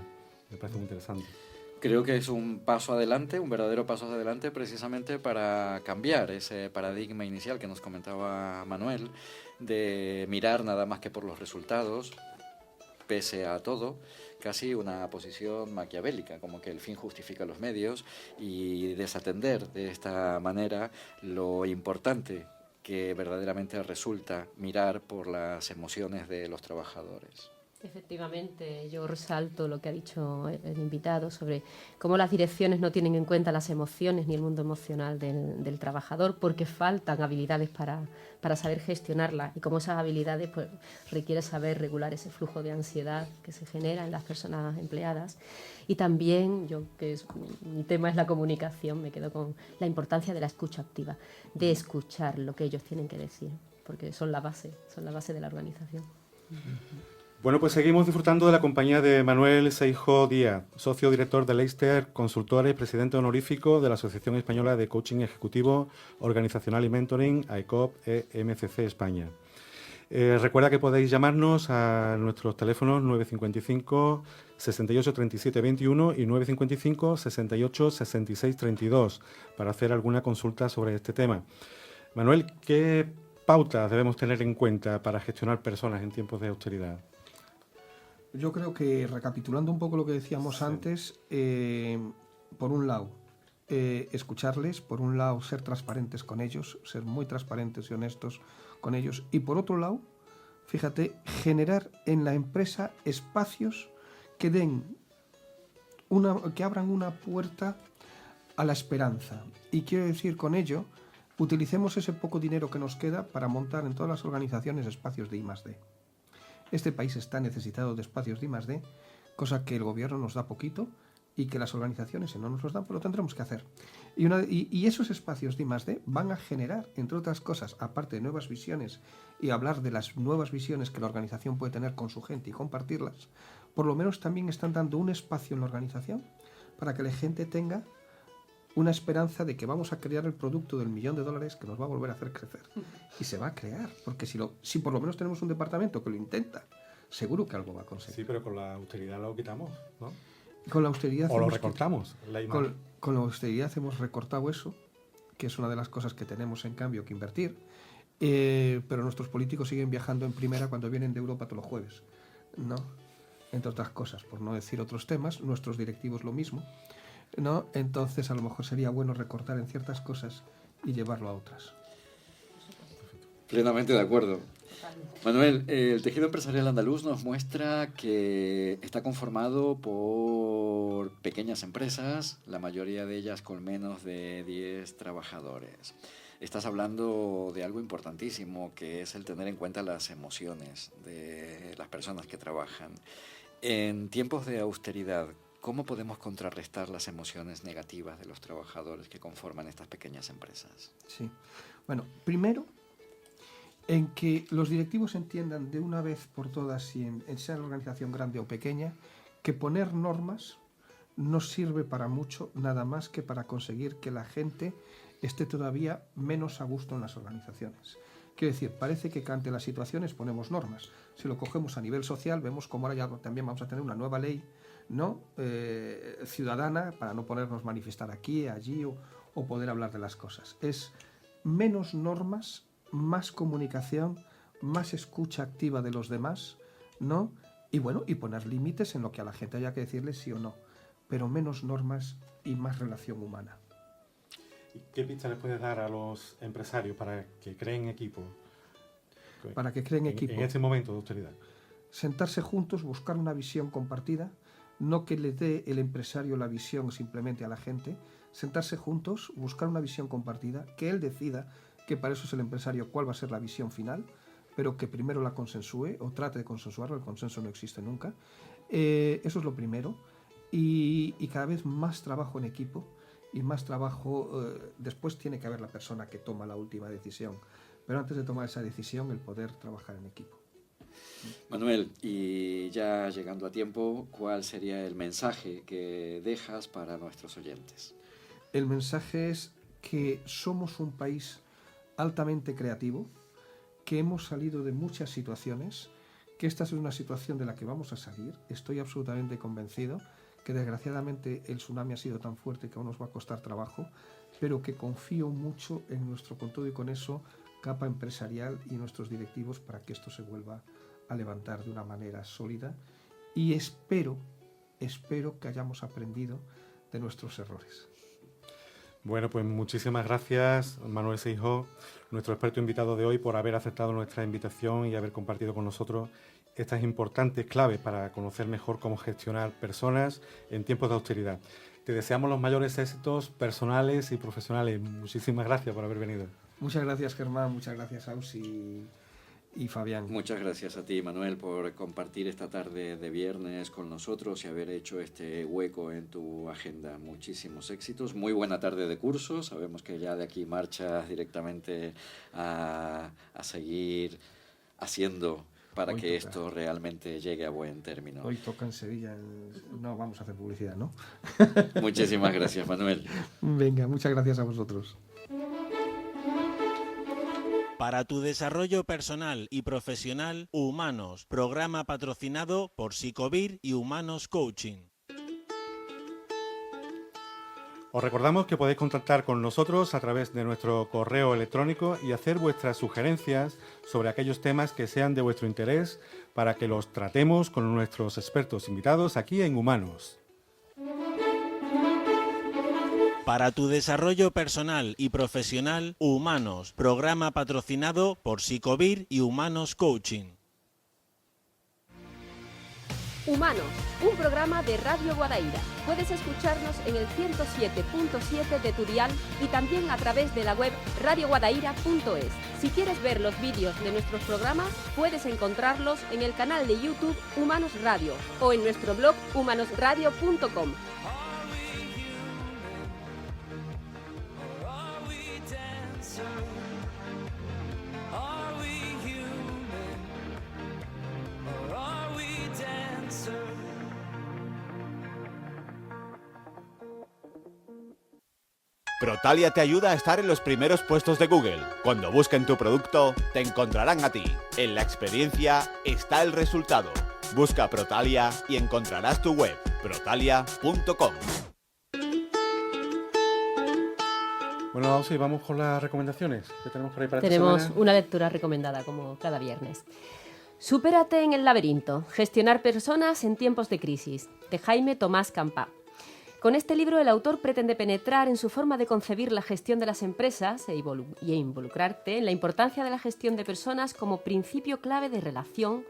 Me parece muy interesante. Creo que es un paso adelante, un verdadero paso adelante, precisamente para cambiar ese paradigma inicial que nos comentaba Manuel, de mirar nada más que por los resultados, pese a todo, casi una posición maquiavélica, como que el fin justifica los medios, y desatender de esta manera lo importante que verdaderamente resulta mirar por las emociones de los trabajadores. Efectivamente, yo resalto lo que ha dicho el invitado sobre cómo las direcciones no tienen en cuenta las emociones ni el mundo emocional del trabajador, porque faltan habilidades para saber gestionarlas, y como esas habilidades pues, requiere saber regular ese flujo de ansiedad que se genera en las personas empleadas. Y también, mi tema es la comunicación, me quedo con la importancia de la escucha activa, de escuchar lo que ellos tienen que decir, porque son la base de la organización. Bueno, pues seguimos disfrutando de la compañía de Manuel Seijo Díaz, socio director de Leicester Consultores, presidente honorífico de la Asociación Española de Coaching Ejecutivo, Organizacional y Mentoring, AECOP EMCC España. Recuerda que podéis llamarnos a nuestros teléfonos 955 68 37 21 y 955 68 66 32 para hacer alguna consulta sobre este tema. Manuel, ¿qué pautas debemos tener en cuenta para gestionar personas en tiempos de austeridad? Yo creo que, recapitulando un poco lo que decíamos antes, por un lado, escucharles, por un lado, ser transparentes con ellos, ser muy transparentes y honestos con ellos, y por otro lado, fíjate, generar en la empresa espacios que que abran una puerta a la esperanza. Y quiero decir con ello, utilicemos ese poco dinero que nos queda para montar en todas las organizaciones espacios de I+D. Este país está necesitado de espacios de I+D, cosa que el gobierno nos da poquito y que las organizaciones, si no nos los dan, pues lo tendremos que hacer. Y esos espacios de I+D van a generar, entre otras cosas, aparte de nuevas visiones y hablar de las nuevas visiones que la organización puede tener con su gente y compartirlas, por lo menos también están dando un espacio en la organización para que la gente tenga una esperanza de que vamos a crear el producto del $1.000.000 que nos va a volver a hacer crecer. Y se va a crear, porque si por lo menos tenemos un departamento que lo intenta, seguro que algo va a conseguir. Sí, pero con la austeridad lo quitamos, ¿no? Con la austeridad o lo recortamos. Con la austeridad hemos recortado eso, que es una de las cosas que tenemos en cambio que invertir. pero nuestros políticos siguen viajando en primera cuando vienen de Europa todos los jueves, ¿no? Entre otras cosas, por no decir otros temas, nuestros directivos lo mismo, ¿no? Entonces a lo mejor sería bueno recortar en ciertas cosas y llevarlo a otras. Plenamente de acuerdo. Manuel, el tejido empresarial andaluz nos muestra que está conformado por pequeñas empresas, la mayoría de ellas con menos de 10 trabajadores. Estás hablando de algo importantísimo, que es el tener en cuenta las emociones de las personas que trabajan. En tiempos de austeridad, ¿cómo podemos contrarrestar las emociones negativas de los trabajadores que conforman estas pequeñas empresas? Sí. Bueno, primero, en que los directivos entiendan de una vez por todas, y sea la organización grande o pequeña, que poner normas no sirve para mucho, nada más que para conseguir que la gente esté todavía menos a gusto en las organizaciones. Quiero decir, parece que ante las situaciones ponemos normas. Si lo cogemos a nivel social, vemos como ahora ya también vamos a tener una nueva ley, ¿no? Ciudadana, para no podernos manifestar aquí, allí o poder hablar de las cosas. Es menos normas, más comunicación, más escucha activa de los demás, ¿no? Y bueno, y poner límites en lo que a la gente haya que decirle sí o no, pero menos normas y más relación humana. ¿Qué pista les puedes dar a los empresarios para que creen equipo? Para que creen equipo. En este momento de austeridad. Sentarse juntos, buscar una visión compartida, no que le dé el empresario la visión simplemente a la gente, sentarse juntos, buscar una visión compartida, que él decida, que para eso es el empresario, cuál va a ser la visión final, pero que primero la consensúe o trate de consensuarlo, el consenso no existe nunca. Eso es lo primero. Y cada vez más trabajo en equipo y más trabajo, después tiene que haber la persona que toma la última decisión, pero antes de tomar esa decisión, el poder trabajar en equipo. Manuel, y ya llegando a tiempo, ¿cuál sería el mensaje que dejas para nuestros oyentes? El mensaje es que somos un país altamente creativo, que hemos salido de muchas situaciones, que esta es una situación de la que vamos a salir. Estoy absolutamente convencido que desgraciadamente el tsunami ha sido tan fuerte que aún nos va a costar trabajo, pero que confío mucho en nuestro, con todo y con eso, capa empresarial y nuestros directivos para que esto se vuelva a levantar de una manera sólida, y espero que hayamos aprendido de nuestros errores. Bueno, pues muchísimas gracias, Manuel Seijó, nuestro experto invitado de hoy, por haber aceptado nuestra invitación y haber compartido con nosotros estas importantes claves para conocer mejor cómo gestionar personas en tiempos de austeridad. Te deseamos los mayores éxitos personales y profesionales. Muchísimas gracias por haber venido. Muchas gracias, Germán. Muchas gracias, Ausi y Fabián. Muchas gracias a ti, Manuel, por compartir esta tarde de viernes con nosotros y haber hecho este hueco en tu agenda. Muchísimos éxitos. Muy buena tarde de curso. Sabemos que ya de aquí marchas directamente a seguir haciendo para Hoy que toca. esto realmente llegue a buen término. Hoy toca en Sevilla. No vamos a hacer publicidad, ¿no? Muchísimas gracias, Manuel. Venga, muchas gracias a vosotros. Para tu desarrollo personal y profesional, Humanos, programa patrocinado por Psicovir y Humanos Coaching. Os recordamos que podéis contactar con nosotros a través de nuestro correo electrónico y hacer vuestras sugerencias sobre aquellos temas que sean de vuestro interés para que los tratemos con nuestros expertos invitados aquí en Humanos. Para tu desarrollo personal y profesional, Humanos, programa patrocinado por Psicovir y Humanos Coaching. Humanos, un programa de Radio Guadaira. Puedes escucharnos en el 107.7 de tu dial y también a través de la web radioguadaira.es. Si quieres ver los vídeos de nuestros programas, puedes encontrarlos en el canal de YouTube Humanos Radio o en nuestro blog humanosradio.com. Protalia te ayuda a estar en los primeros puestos de Google. Cuando busquen tu producto, te encontrarán a ti. En la experiencia está el resultado. Busca Protalia y encontrarás tu web, protalia.com. Bueno, Ausi, vamos con las recomendaciones que tenemos por ahí para esta Tenemos semana. una lectura recomendada, como cada viernes. Supérate en el laberinto. Gestionar personas en tiempos de crisis, de Jaime Tomás Campá. Con este libro, el autor pretende penetrar en su forma de concebir la gestión de las empresas e involucrarte en la importancia de la gestión de personas como principio clave de relación,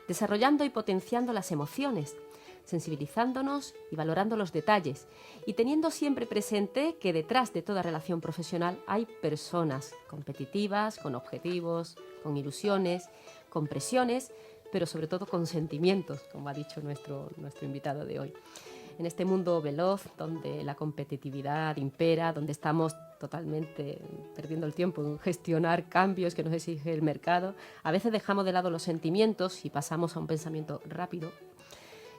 desarrollando y potenciando las emociones, sensibilizándonos y valorando los detalles, y teniendo siempre presente que detrás de toda relación profesional hay personas competitivas, con objetivos, con ilusiones, con presiones, pero sobre todo con sentimientos, como ha dicho nuestro invitado de hoy. En este mundo veloz, donde la competitividad impera, donde estamos totalmente perdiendo el tiempo en gestionar cambios que nos exige el mercado, a veces dejamos de lado los sentimientos y pasamos a un pensamiento rápido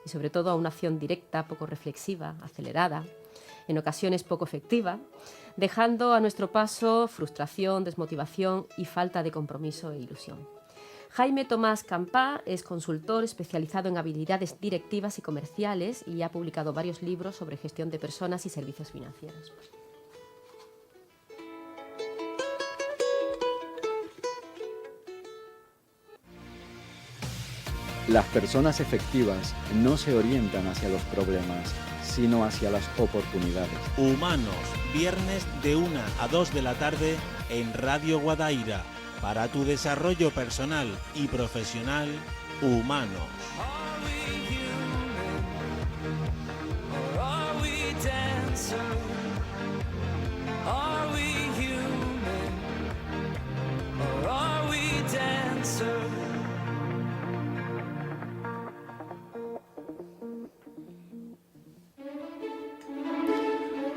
y sobre todo a una acción directa, poco reflexiva, acelerada, en ocasiones poco efectiva, dejando a nuestro paso frustración, desmotivación y falta de compromiso e ilusión. Jaime Tomás Campá es consultor especializado en habilidades directivas y comerciales y ha publicado varios libros sobre gestión de personas y servicios financieros. Las personas efectivas no se orientan hacia los problemas, sino hacia las oportunidades. Humanos, viernes de 1 a 2 de la tarde en Radio Guadaira. Para tu desarrollo personal y profesional, Humanos.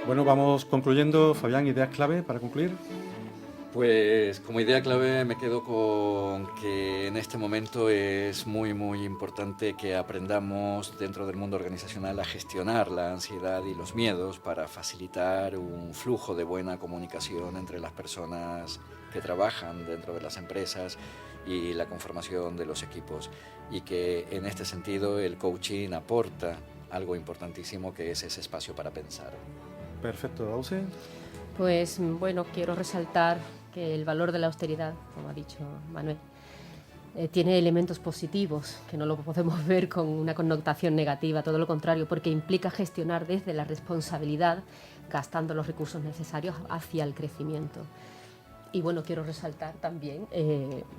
Bueno, vamos concluyendo. Fabián, ideas clave para concluir. Pues como idea clave me quedo con que en este momento es muy importante que aprendamos dentro del mundo organizacional a gestionar la ansiedad y los miedos para facilitar un flujo de buena comunicación entre las personas que trabajan dentro de las empresas y la conformación de los equipos, y que en este sentido el coaching aporta algo importantísimo, que es ese espacio para pensar. Perfecto, Ausi. Pues bueno, quiero resaltar que el valor de la austeridad, como ha dicho Manuel, tiene elementos positivos, que no lo podemos ver con una connotación negativa, todo lo contrario, porque implica gestionar desde la responsabilidad, gastando los recursos necesarios hacia el crecimiento. Y bueno, quiero resaltar también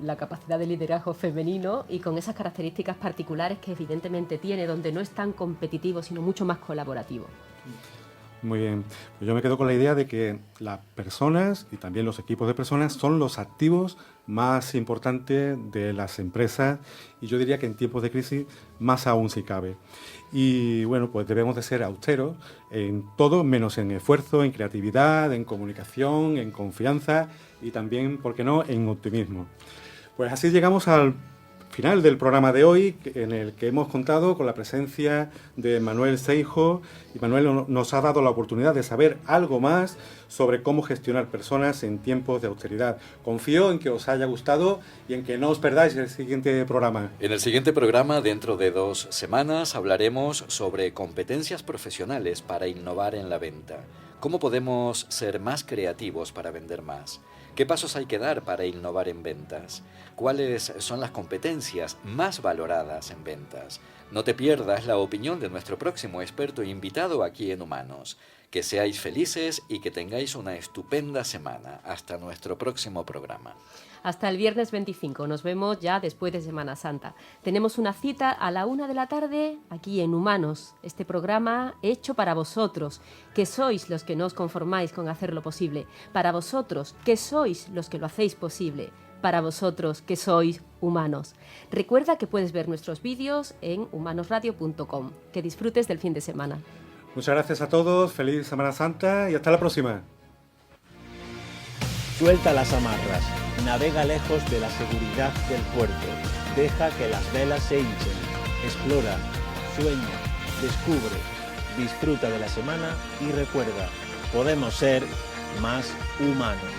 la capacidad de liderazgo femenino y con esas características particulares que evidentemente tiene, donde no es tan competitivo, sino mucho más colaborativo. Muy bien, pues yo me quedo con la idea de que las personas y también los equipos de personas son los activos más importantes de las empresas, y yo diría que en tiempos de crisis más aún si cabe. Y bueno, pues debemos de ser austeros en todo, menos en esfuerzo, en creatividad, en comunicación, en confianza y también, ¿por qué no?, en optimismo. Pues así llegamos al final del programa de hoy, en el que hemos contado con la presencia de Manuel Seijo, y Manuel nos ha dado la oportunidad de saber algo más sobre cómo gestionar personas en tiempos de austeridad. Confío en que os haya gustado y en que no os perdáis el siguiente programa. En el siguiente programa, dentro de 2 semanas, hablaremos sobre competencias profesionales para innovar en la venta. ¿Cómo podemos ser más creativos para vender más? ¿Qué pasos hay que dar para innovar en ventas? ¿Cuáles son las competencias más valoradas en ventas? No te pierdas la opinión de nuestro próximo experto invitado aquí en Humanos. Que seáis felices y que tengáis una estupenda semana. Hasta nuestro próximo programa. Hasta el viernes 25. Nos vemos ya después de Semana Santa. Tenemos una cita a la 1 de la tarde aquí en Humanos. Este programa hecho para vosotros, que sois los que no os conformáis con hacerlo posible. Para vosotros, que sois los que lo hacéis posible. Para vosotros, que sois humanos. Recuerda que puedes ver nuestros vídeos en humanosradio.com. Que disfrutes del fin de semana. Muchas gracias a todos, feliz Semana Santa y hasta la próxima. Suelta las amarras, navega lejos de la seguridad del puerto, deja que las velas se hinchen, explora, sueña, descubre, disfruta de la semana y recuerda, podemos ser más humanos.